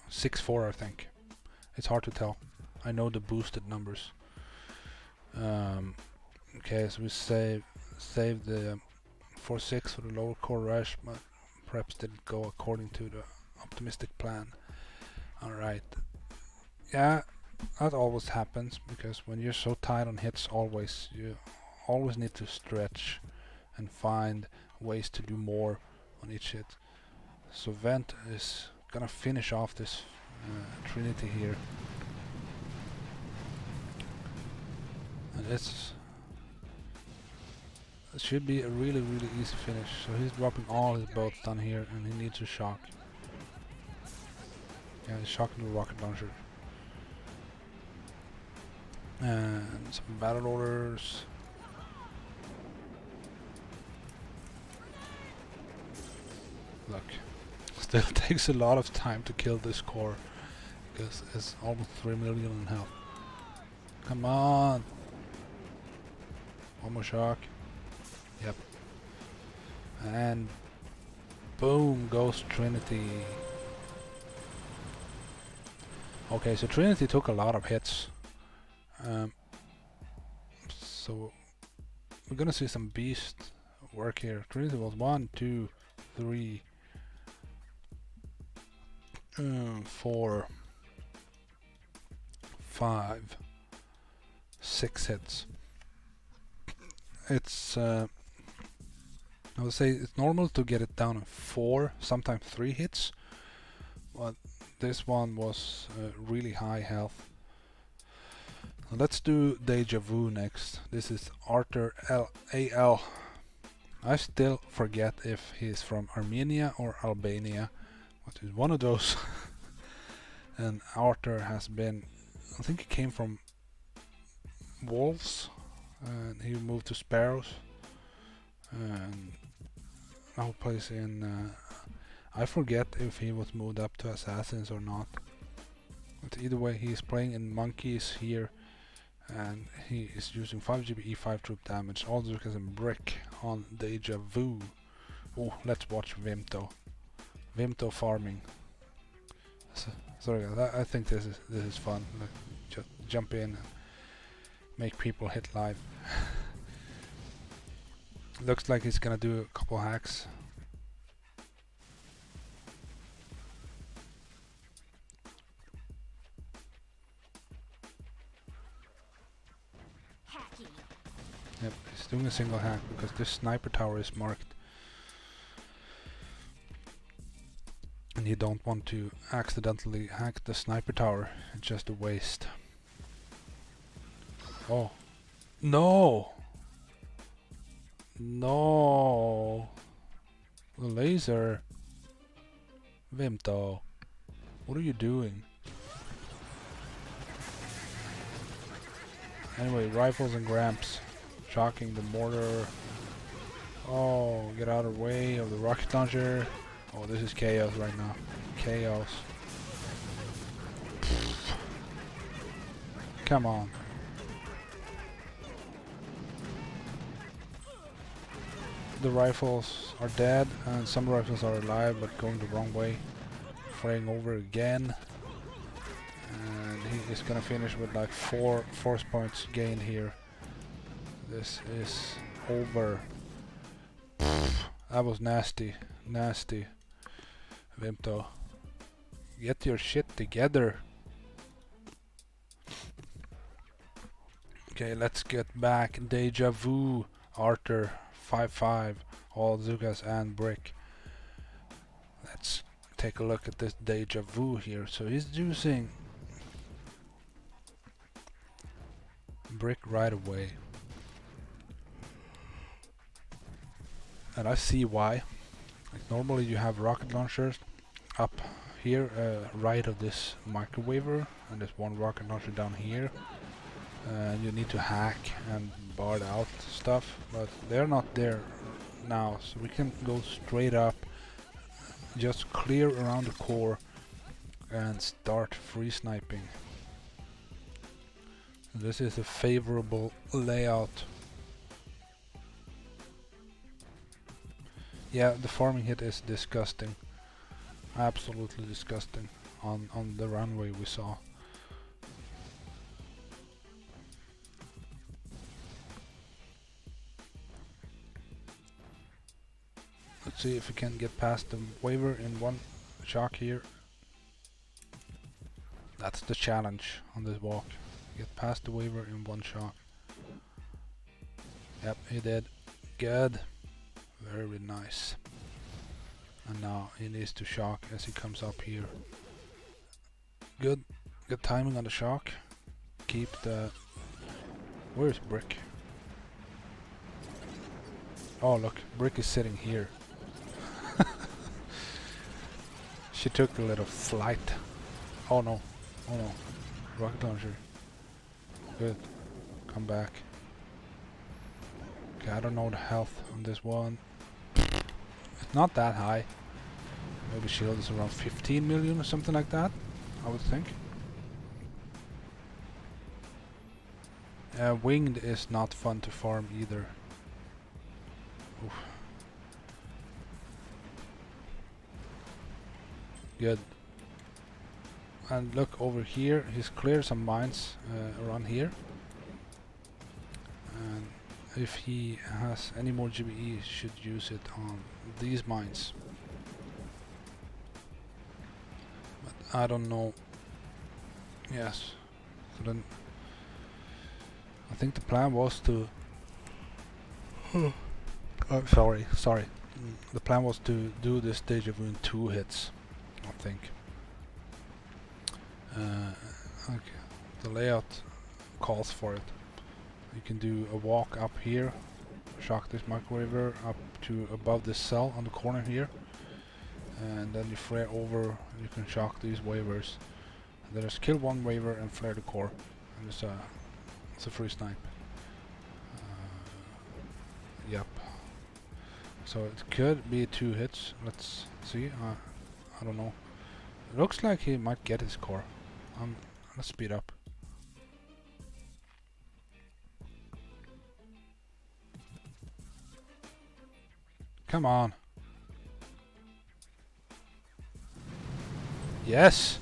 6-4, I think. It's hard to tell. I know the boosted numbers. Okay, so we save the 4-6 for the lower core rush, but perhaps didn't go according to the optimistic plan. Alright. Yeah, that always happens, because when you're so tight on hits, you always need to stretch and find ways to do more on each hit. So Vent is gonna finish off this Trinity here. And it should be a really easy finish. So he's dropping all his boats down here and he needs a shock. Yeah, he's shocking the rocket launcher. And some battle orders. Look, still takes a lot of time to kill this core, because it's almost 3 million in health. Come on! One more shock. Yep. And boom goes Trinity. Okay, so Trinity took a lot of hits. So we're gonna see some beast work here. Trinity was 1, 2, 3, 4, 5, 6 hits. It's I would say it's normal to get it down in 4, sometimes 3 hits, but this one was really high health. Let's do Deja Vu next. This is Arthur AL. I still forget if he's from Armenia or Albania, but he's one of those. And Arthur has been, I think he came from wolves, and he moved to sparrows, and now plays in I forget if he was moved up to assassins or not, but either way he's playing in monkeys here, and he is using 5 GB E5 troop damage, all Zukas and brick on Deja Vu. Oh, let's watch Vimto farming. Sorry guys, I think this is fun. Like, just jump in and make people hit live. Looks like he's gonna do a couple hacks. Yep, he's doing a single hack because this sniper tower is marked. And you don't want to accidentally hack the sniper tower, it's just a waste. Oh. No! No! The laser! Vimto, what are you doing? Anyway, rifles and gramps. Shocking the mortar. Oh, get out of the way of the rocket launcher. Oh, this is chaos right now. Chaos. Come on. The rifles are dead, and some rifles are alive but going the wrong way. Fraying over again. And he is gonna finish with like 4 force points gained here. This is over. That was nasty. Nasty. Vimto, get your shit together. Okay, let's get back. Deja Vu, Arthur, 5-5, all Zugas and brick. Let's take a look at this Deja Vu here. So he's using brick right away. And I see why. Like normally you have rocket launchers up here, right of this microwaver, and there's one rocket launcher down here. And you need to hack and bar out stuff, but they're not there now, so we can go straight up, just clear around the core and start free sniping. This is a favorable layout. Yeah, the farming hit is disgusting. Absolutely disgusting on the runway we saw. Let's see if we can get past the waver in one shock here. That's the challenge on this walk. Get past the waver in one shot. Yep, he did. Good. Very nice. And now he needs to shock as he comes up here. Good. Good timing on the shock. Keep the... Where's Brick? Oh look, Brick is sitting here. She took a little flight. Oh no. Oh no. Rocket launcher. Good. Come back. Okay, I don't know the health on this one. It's not that high. Maybe shield is around 15 million or something like that, I would think. Winged is not fun to farm either. Oof. Good. And look over here, he's cleared some mines around here. And if he has any more GBE, he should use it on these mines. I don't know. Yes. So then I think the plan was to sorry. The plan was to do this deja vu in 2 hits, I think. Okay. The layout calls for it. You can do a walk up here, shock this microwaver up to above this cell on the corner here, and then you flare over. You can shock these wavers. And there's kill one waver and flare the core, and it's a free snipe. Yep. So it could be 2 hits. Let's see. I don't know. It looks like he might get his core. Let's speed up. Come on. Yes!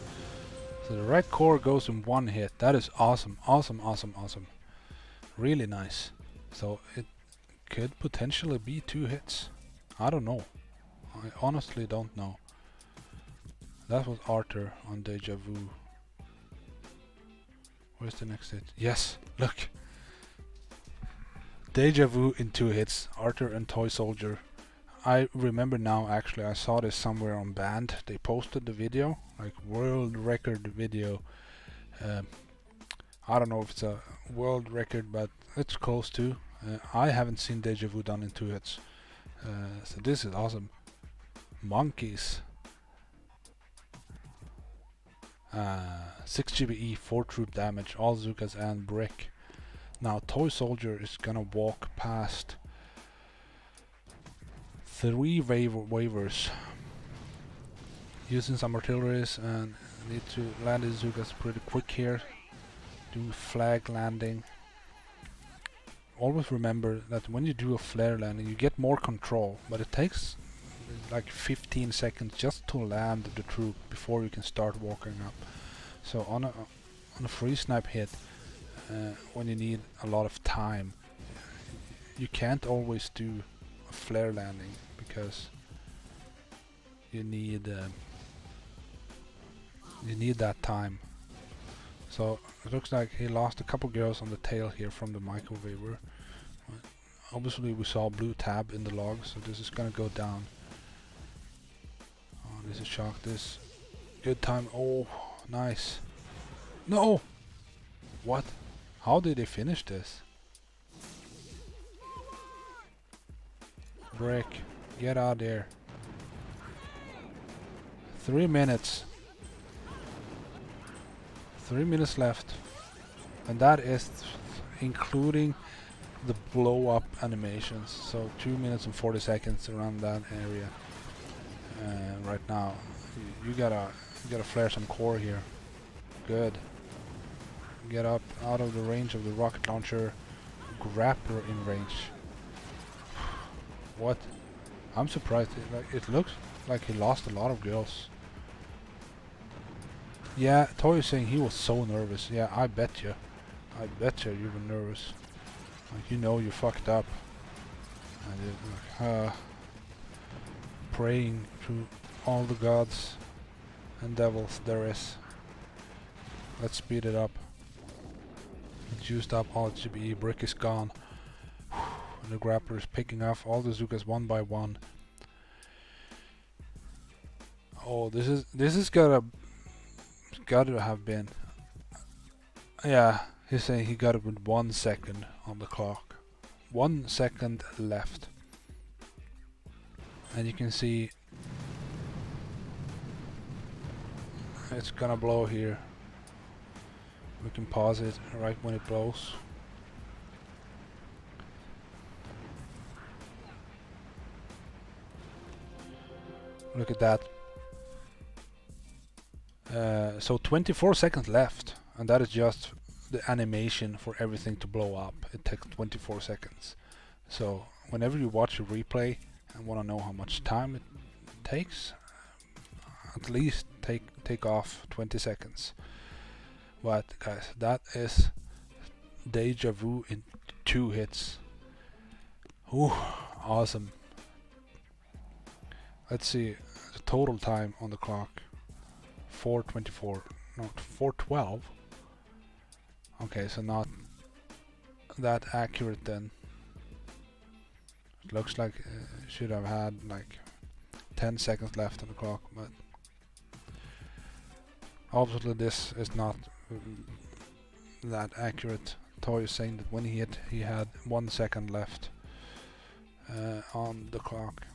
So the red core goes in 1 hit. That is awesome. Awesome, awesome, awesome. Really nice. So it could potentially be 2 hits. I don't know. I honestly don't know. That was Arthur on Deja Vu. Where's the next hit? Yes! Look! Deja Vu in 2 hits. Arthur and Toy Soldier. I remember now, actually, I saw this somewhere on Band. They posted the video, like world record video. I don't know if it's a world record, but it's close to. I haven't seen Deja Vu done in 2 hits. So this is awesome. Monkeys. 6 GBE, 4 troop damage, all Zukas and brick. Now Toy Soldier is gonna walk past 3 waivers using some artilleries, and need to land his Zukas pretty quick here. Do flag landing. Always remember that when you do a flare landing you get more control, but it takes like 15 seconds just to land the troop before you can start walking up. So on a free snipe hit, when you need a lot of time, you can't always do a flare landing because you need that time. So it looks like he lost a couple girls on the tail here from the microwaver. Obviously we saw blue tab in the log, so this is gonna go down. Oh, this is shock. This good time. Oh, nice. No! What? How did they finish this? Brick, get out there. 3 minutes. 3 minutes left. And that is including the blow up animations. So 2 minutes and 40 seconds around that area. Right now. You gotta flare some core here. Good. Get up out of the range of the rocket launcher. Grappler in range. What? I'm surprised. It looks like he lost a lot of girls. Yeah, Toy is saying he was so nervous. Yeah, I bet you. I bet you were nervous. Like, you know you fucked up. And praying to all the gods and devils there is. Let's speed it up. It's used up all its GBE. Brick is gone. And the grappler is picking off all the Zukas one by one. Oh, this is gotta have been. Yeah, he's saying he got it with 1 second on the clock. 1 second left. And you can see it's gonna blow here. We can pause it right when it blows. Look at that. So 24 seconds left, and that is just the animation for everything to blow up. It takes 24 seconds. So whenever you watch a replay and want to know how much time it takes, at least take off 20 seconds. But guys, that is Deja Vu in 2 hits. Ooh, awesome. Let's see the total time on the clock. 424, no, 412. Okay, so not that accurate then. It looks like should have had like 10 seconds left on the clock, but obviously this is not that accurate. Toy is saying that when he hit, he had 1 second left on the clock.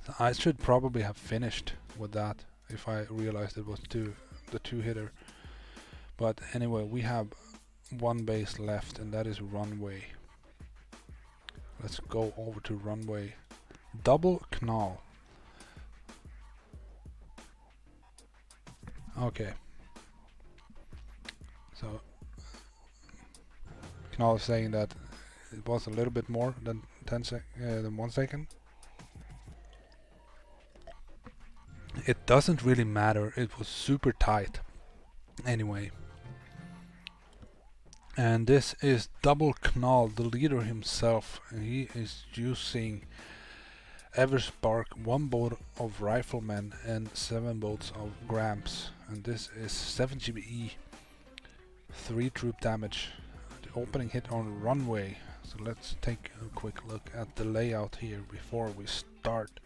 So I should probably have finished with that if I realized it was the two hitter. But anyway, we have one base left, and that is runway. Let's go over to runway. Double knall. Okay. So knall is saying that it was a little bit more than 1 second. It doesn't really matter. It was super tight. Anyway. And this is Double Knall, the leader himself. And he is using Everspark, 1 boat of Riflemen and 7 boats of Gramps. And this is 7 GBE, 3 troop damage. The opening hit on runway. So let's take a quick look at the layout here before we start.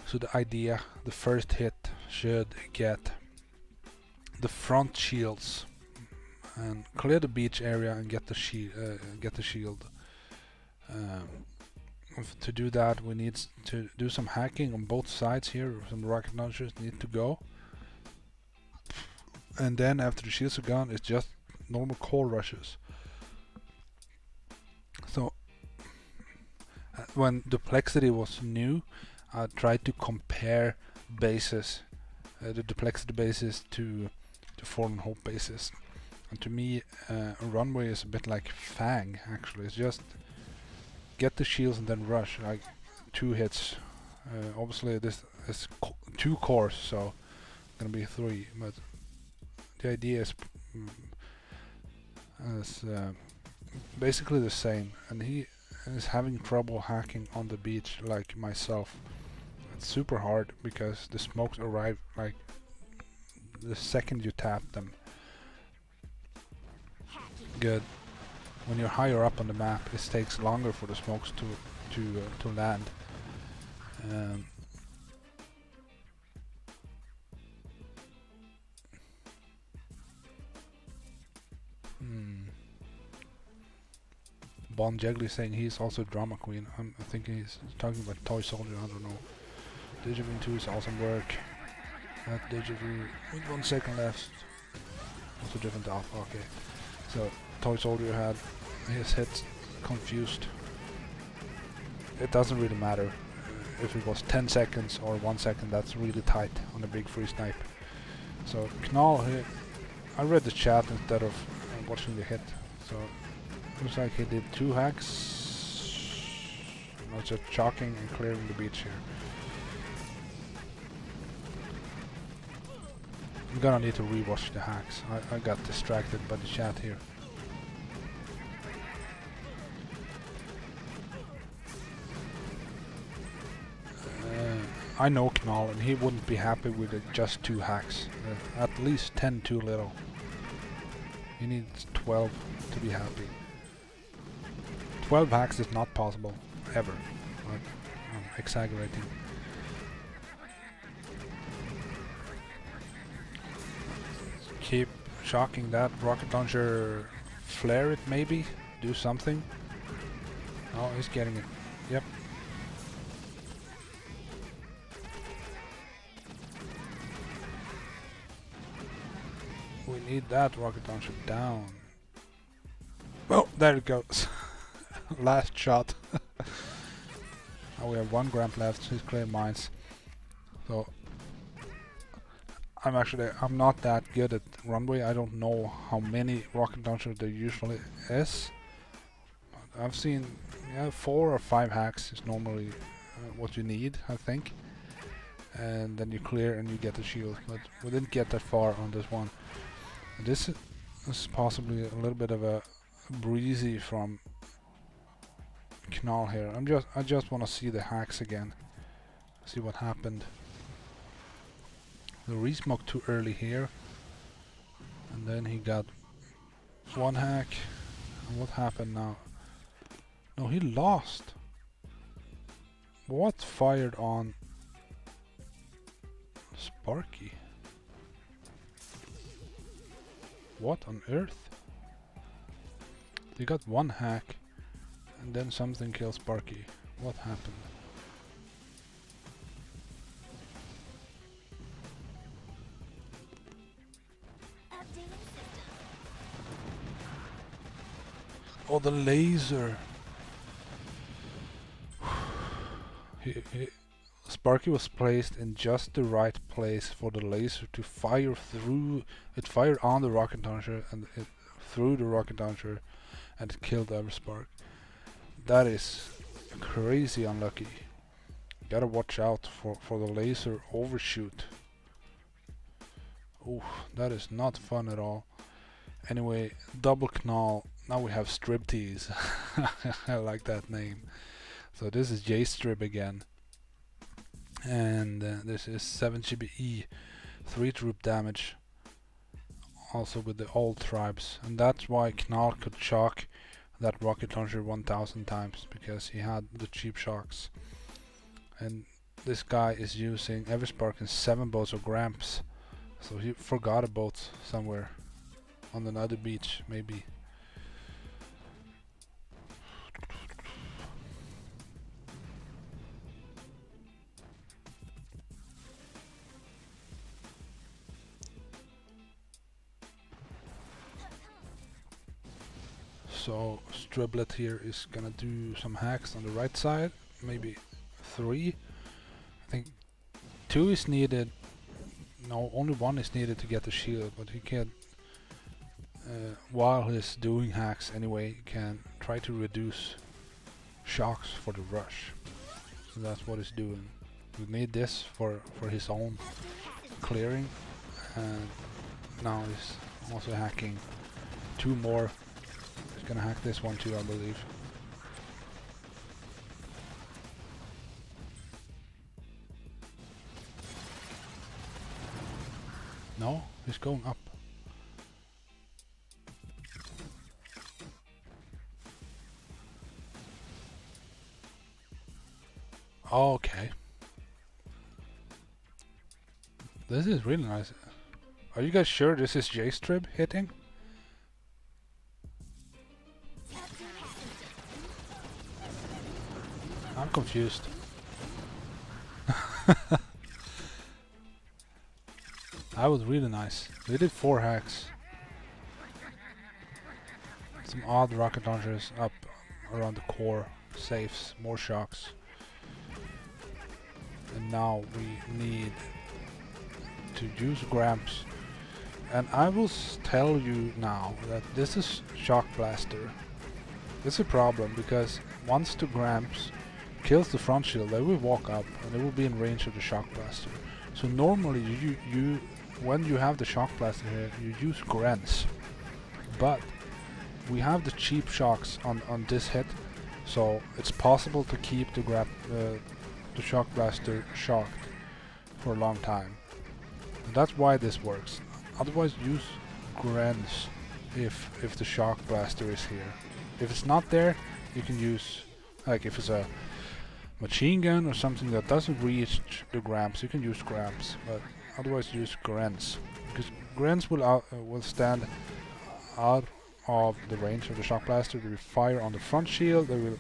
So the idea, the first hit should get the front shields and clear the beach area and get the shield. To do that, we need to do some hacking on both sides here. Some rocket launchers need to go, and then after the shields are gone, it's just normal core rushes. So when Duplexity was new, I tried to compare bases, the Duplexity bases to Fallen Hope bases. And to me, runway is a bit like Fang, actually. It's just get the shields and then rush, like 2 hits. Obviously this is 2 cores, so it's gonna be 3, but the idea is basically the same. And he is having trouble hacking on the beach like myself. It's super hard because the smokes arrive like the second you tap them. Good. When you're higher up on the map, it takes longer for the smokes to land. Bon Jiggly saying he's also drama queen. I think he's talking about Toy Soldier. I don't know. Digivin 2 is awesome work. That Digivin with 1 second left. Also different off. Okay. So Toy Soldier had his hits confused. It doesn't really matter if it was 10 seconds or 1 second. That's really tight on a big free snipe. So Knall here, I read the chat instead of watching the hit. So it looks like he did 2 hacks. Now just chalking and clearing the beach here. I'm gonna need to rewatch the hacks. I got distracted by the chat here. I know Knall, and he wouldn't be happy with just 2 hacks. At least 10 too little. He needs 12 to be happy. 12 hacks is not possible, ever. I'm exaggerating. Keep shocking that rocket launcher. Flare it maybe? Do something? Oh, he's getting it. Yep. We need that rocket launcher down. Oh, there it goes. Last shot. Now we have 1 Gramp left. He's clear mines. So I'm not that good at runway. I don't know how many rocket launchers there usually is. I've seen 4 or 5 hacks is normally what you need, I think. And then you clear and you get the shield. But we didn't get that far on this one. This is possibly a little bit of a breezy from Knall here. I just want to see the hacks again. See what happened. The resmoke too early here. And then he got one hack. And what happened now? No, he lost. What fired on Sparky? What on earth? He got one hack and then something killed Sparky. What happened? Oh, the laser! Sparky was placed in just the right place for the laser to fire through. It fired on the rocket launcher and it through the rocket launcher and it killed Everspark. That is crazy unlucky. Gotta watch out for the laser overshoot. Oh, that is not fun at all. Anyway, double knall. Now we have Striptease. I like that name. So this is J-Strip again. And this is 7 GBE, 3 troop damage. Also with the old tribes. And that's why Knall could shock that rocket launcher 1000 times. Because he had the cheap shocks. And this guy is using Everspark in 7 boats of Gramps. So he forgot a boat somewhere. On another beach, maybe. So Striblet here is gonna do some hacks on the right side, maybe 3. I think 2 is needed. No, only 1 is needed to get the shield, but he can, while he's doing hacks anyway, can try to reduce shocks for the rush. So that's what he's doing. We need this for his own clearing, and now he's also hacking 2 more. He's gonna hack this one too, I believe. No, he's going up. Okay. This is really nice. Are you guys sure this is J-Strip hitting? I'm confused. That was really nice. We did 4 hacks. Some odd rocket launchers up around the core. Safes, more shocks. And now we need to use Gramps. And I will tell you now that this is Shock Blaster. This is a problem because once the Gramps kills the front shield, they will walk up and they will be in range of the Shock Blaster. So normally you when you have the Shock Blaster here, you use Grens. But we have the cheap shocks on this hit, so it's possible to keep the Shock Blaster shocked for a long time. And that's why this works. Otherwise use Grens if the Shock Blaster is here. If it's not there, you can use, like if it's a machine gun or something that doesn't reach the Gramps, you can use Gramps, but otherwise use Grens. Because Grens will stand out of the range of the Shock Blaster. They will fire on the front shield, and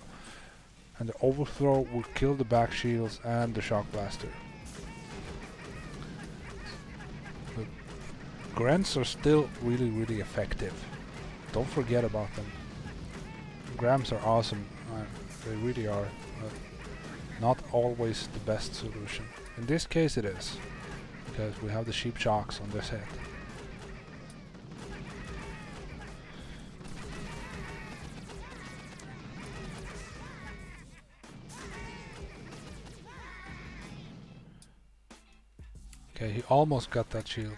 the overthrow will kill the back shields and the Shock Blaster. But Grens are still really, really effective. Don't forget about them. Grams are awesome. They really are. But not always the best solution. In this case it is. Because we have the cheap shocks on this hit. Okay, he almost got that shield.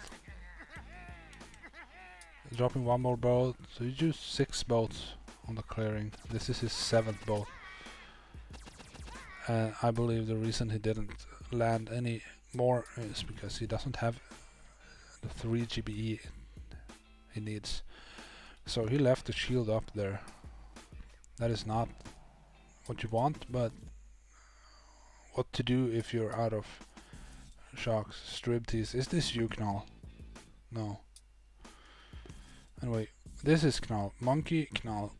Dropping 1 more boat, so he used 6 boats on the clearing. This is his 7th boat. And I believe the reason he didn't land any more is because he doesn't have the 3 GBE he needs. So he left the shield up there. That is not what you want, but what to do if you're out of shocks. Striptease. Is this you, Knall? No. Anyway, this is Knall. Monkey, Knall.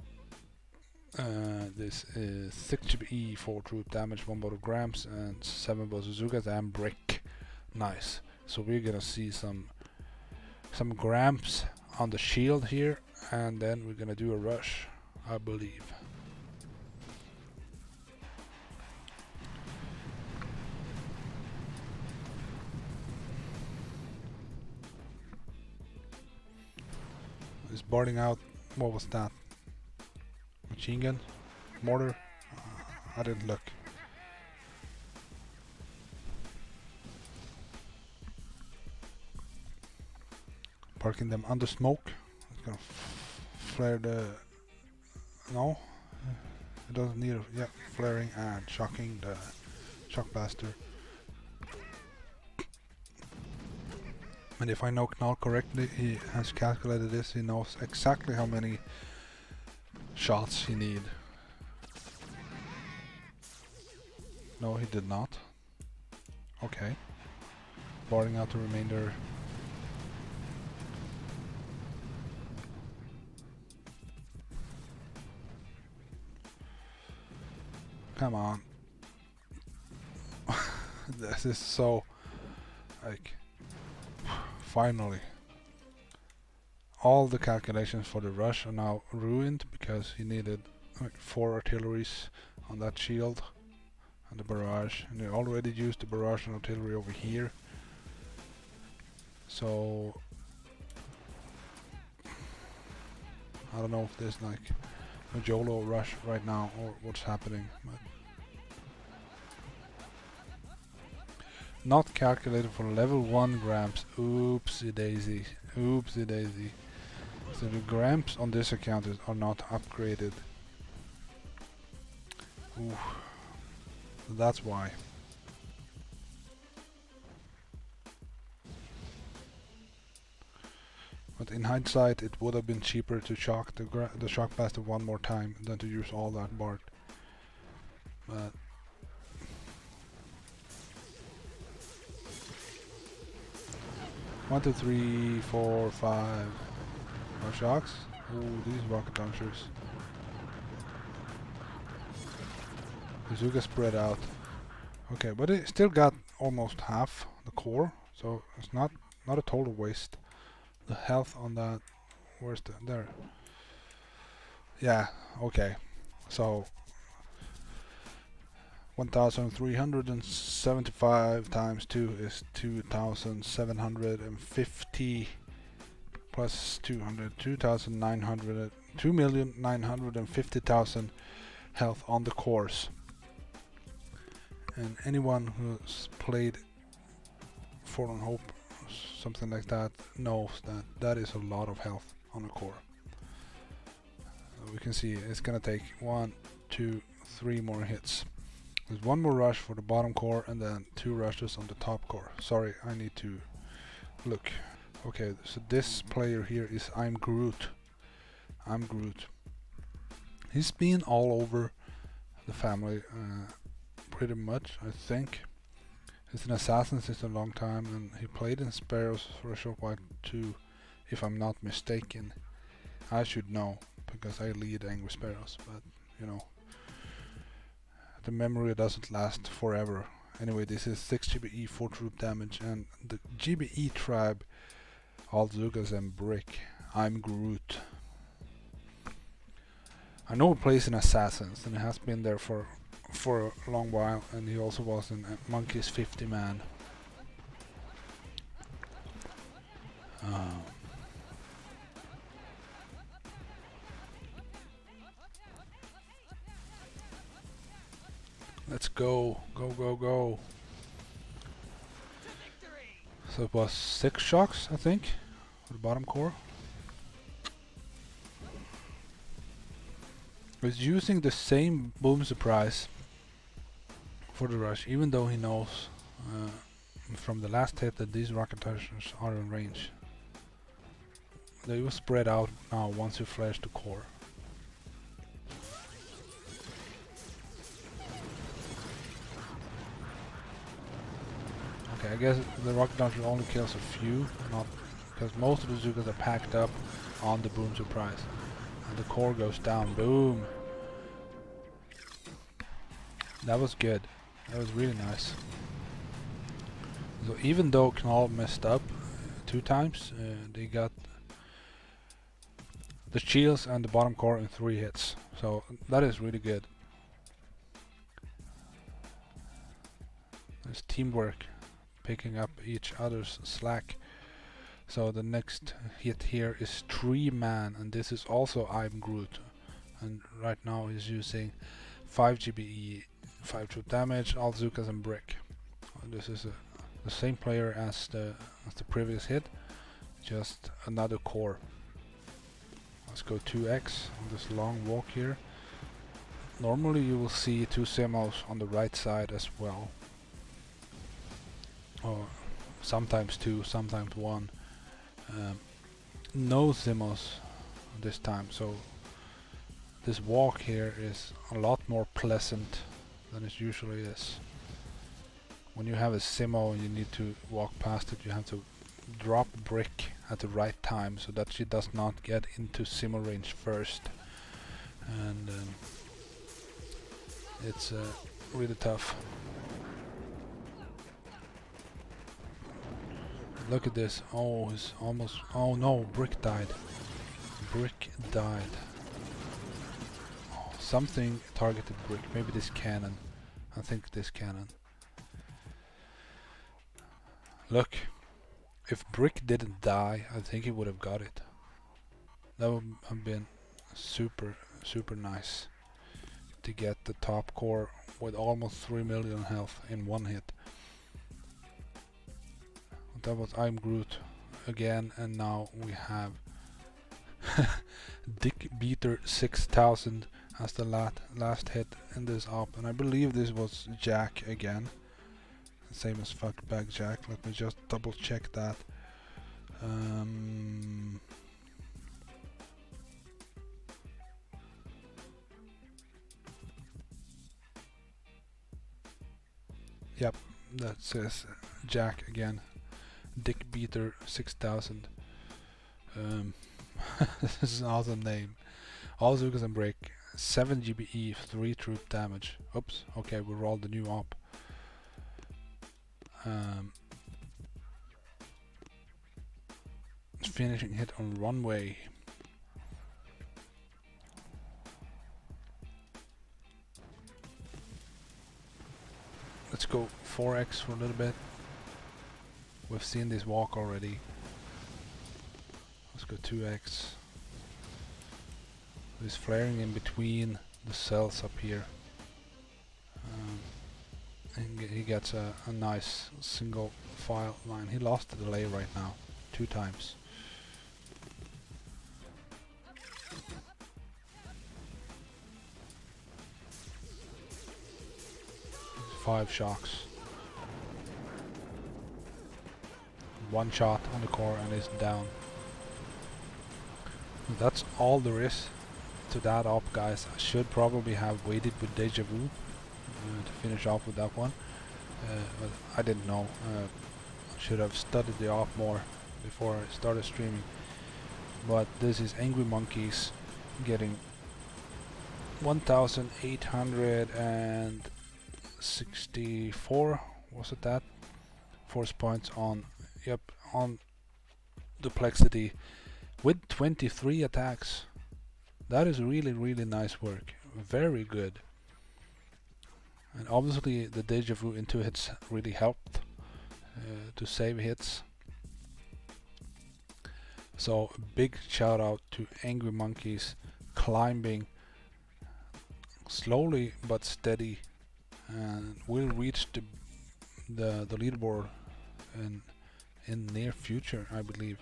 This is 6 GBE, 4 troop damage, 1 bottle grams, and 7 bazookas and brick. Nice. So we're gonna see some grams on the shield here, and then we're gonna do a rush, I believe. Is boarding out. What was that? Machine gun? Mortar? I didn't look. Parking them under smoke. It's gonna flare the... No? It doesn't need a... Yeah, flaring and shocking the shock blaster. And if I know Knall correctly, he has calculated this. He knows exactly how many shots he need. No, he did not. Okay. Boarding out the remainder. Come on. This is so... like... Finally. All the calculations for the rush are now ruined because he needed 4 artilleries on that shield and the barrage, and he already used the barrage and artillery over here. So I don't know if there's like a YOLO rush right now or what's happening, but not calculated for level 1 grams. Oopsie daisy. Oopsie daisy. So the grams on this account are not upgraded. Ooh. So that's why. But in hindsight, it would have been cheaper to shock the shock blaster one more time than to use all that bark. But 1, 2, 3, 4, 5 more shocks. Ooh, these rocket launchers. Bazooka spread out. Okay, but it still got almost half the core, so it's not a total waste. The health on that, where's the, there? Yeah, okay. So 1,375 times 2 is 2,750 plus 200, 2,900, 2,950,000 health on the cores. And anyone who's played Forlorn Hope, something like that, knows that that is a lot of health on a core. We can see it's gonna take 1, 2, 3 more hits. There's 1 more rush for the bottom core and then 2 rushes on the top core. Sorry, I need to look. Okay, so this player here is I'm Groot. I'm Groot. He's been all over the family pretty much, I think. He's an assassin since a long time, and he played in Sparrows for a short while too, if I'm not mistaken. I should know, because I lead Angry Sparrows, but you know, the memory doesn't last forever. Anyway, this is 6 GBE, 4 troop damage, and the GBE tribe, all Zugas and Brick. I'm Groot. I know he plays in Assassins, and he has been there for a long while, and he also was in Monkey's 50 man. Let's go, go, go, go. So it was 6 shocks, I think, for the bottom core. He's using the same boom surprise for the rush, even though he knows from the last hit that these rocket launchers are in range. They will spread out now once you flash the core. Okay, I guess the rocket launcher only kills a few, not because most of the bazookas are packed up on the boom surprise. And the core goes down. Boom! That was good. That was really nice. So even though Knall messed up 2 times, they got the shields and the bottom core in 3 hits. So that is really good. There's teamwork, picking up each other's slack. So the next hit here is 3-man, and this is also I'm Groot. And right now he's using 5 GBE, 5 troop damage, all Zukas and brick. This is the same player as the previous hit, just another core. Let's go 2x on this long walk here. Normally you will see 2 Simmos on the right side as well. Or sometimes 2, sometimes 1. No Simmos this time, so this walk here is a lot more pleasant than it usually is. When you have a Simmo and you need to walk past it, you have to drop brick at the right time so that she does not get into Simmo range first. And it's really tough. Look at this. Oh, he's almost... Oh no, brick died. Brick died. Oh, something targeted brick. Maybe this cannon. I think this cannon. Look. If brick didn't die, I think he would have got it. That would have been super, super nice. To get the top core with almost 3 million health in 1 hit. That was I'm Groot again, and now we have Dick Beater 6000 as the last hit in this op, and I believe this was Jack again, same as Fuckbag Jack. Let me just double check that. Yep, that says Jack again. Dick Beater 6000. This is an awesome name. All Zukas and break. 7 GBE, 3 troop damage. Oops, okay, we rolled the new op. Finishing hit on runway. Let's go 4x for a little bit. We've seen this walk already. Let's go 2x. He's flaring in between the cells up here. And he gets a nice single file line. He lost the delay right now, 2 times. 5 shocks. 1 shot on the core and it's down. That's all there is to that op, guys. I should probably have waited with Deja Vu to finish off with that one, but I didn't know. I should have studied the op more before I started streaming. But this is Angry Monkeys getting 1,864, was it that? Force points on, yep, on Duplexity with 23 attacks. That is really, really nice work. Very good. And obviously the Deja Vu in 2 hits really helped to save hits. So big shout out to Angry Monkeys climbing slowly but steady, and will reach the leaderboard in near future, I believe.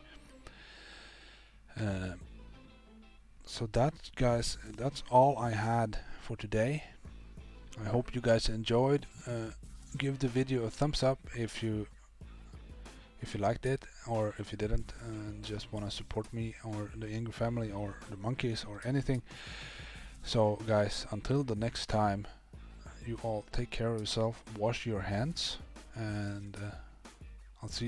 So that, guys, that's all I had for today. I hope you guys enjoyed. Give the video a thumbs up if you if you liked it, or if you didn't and just want to support me or the Ingrid family or the monkeys or anything. So guys, until the next time, you all take care of yourself, wash your hands, and I'll see you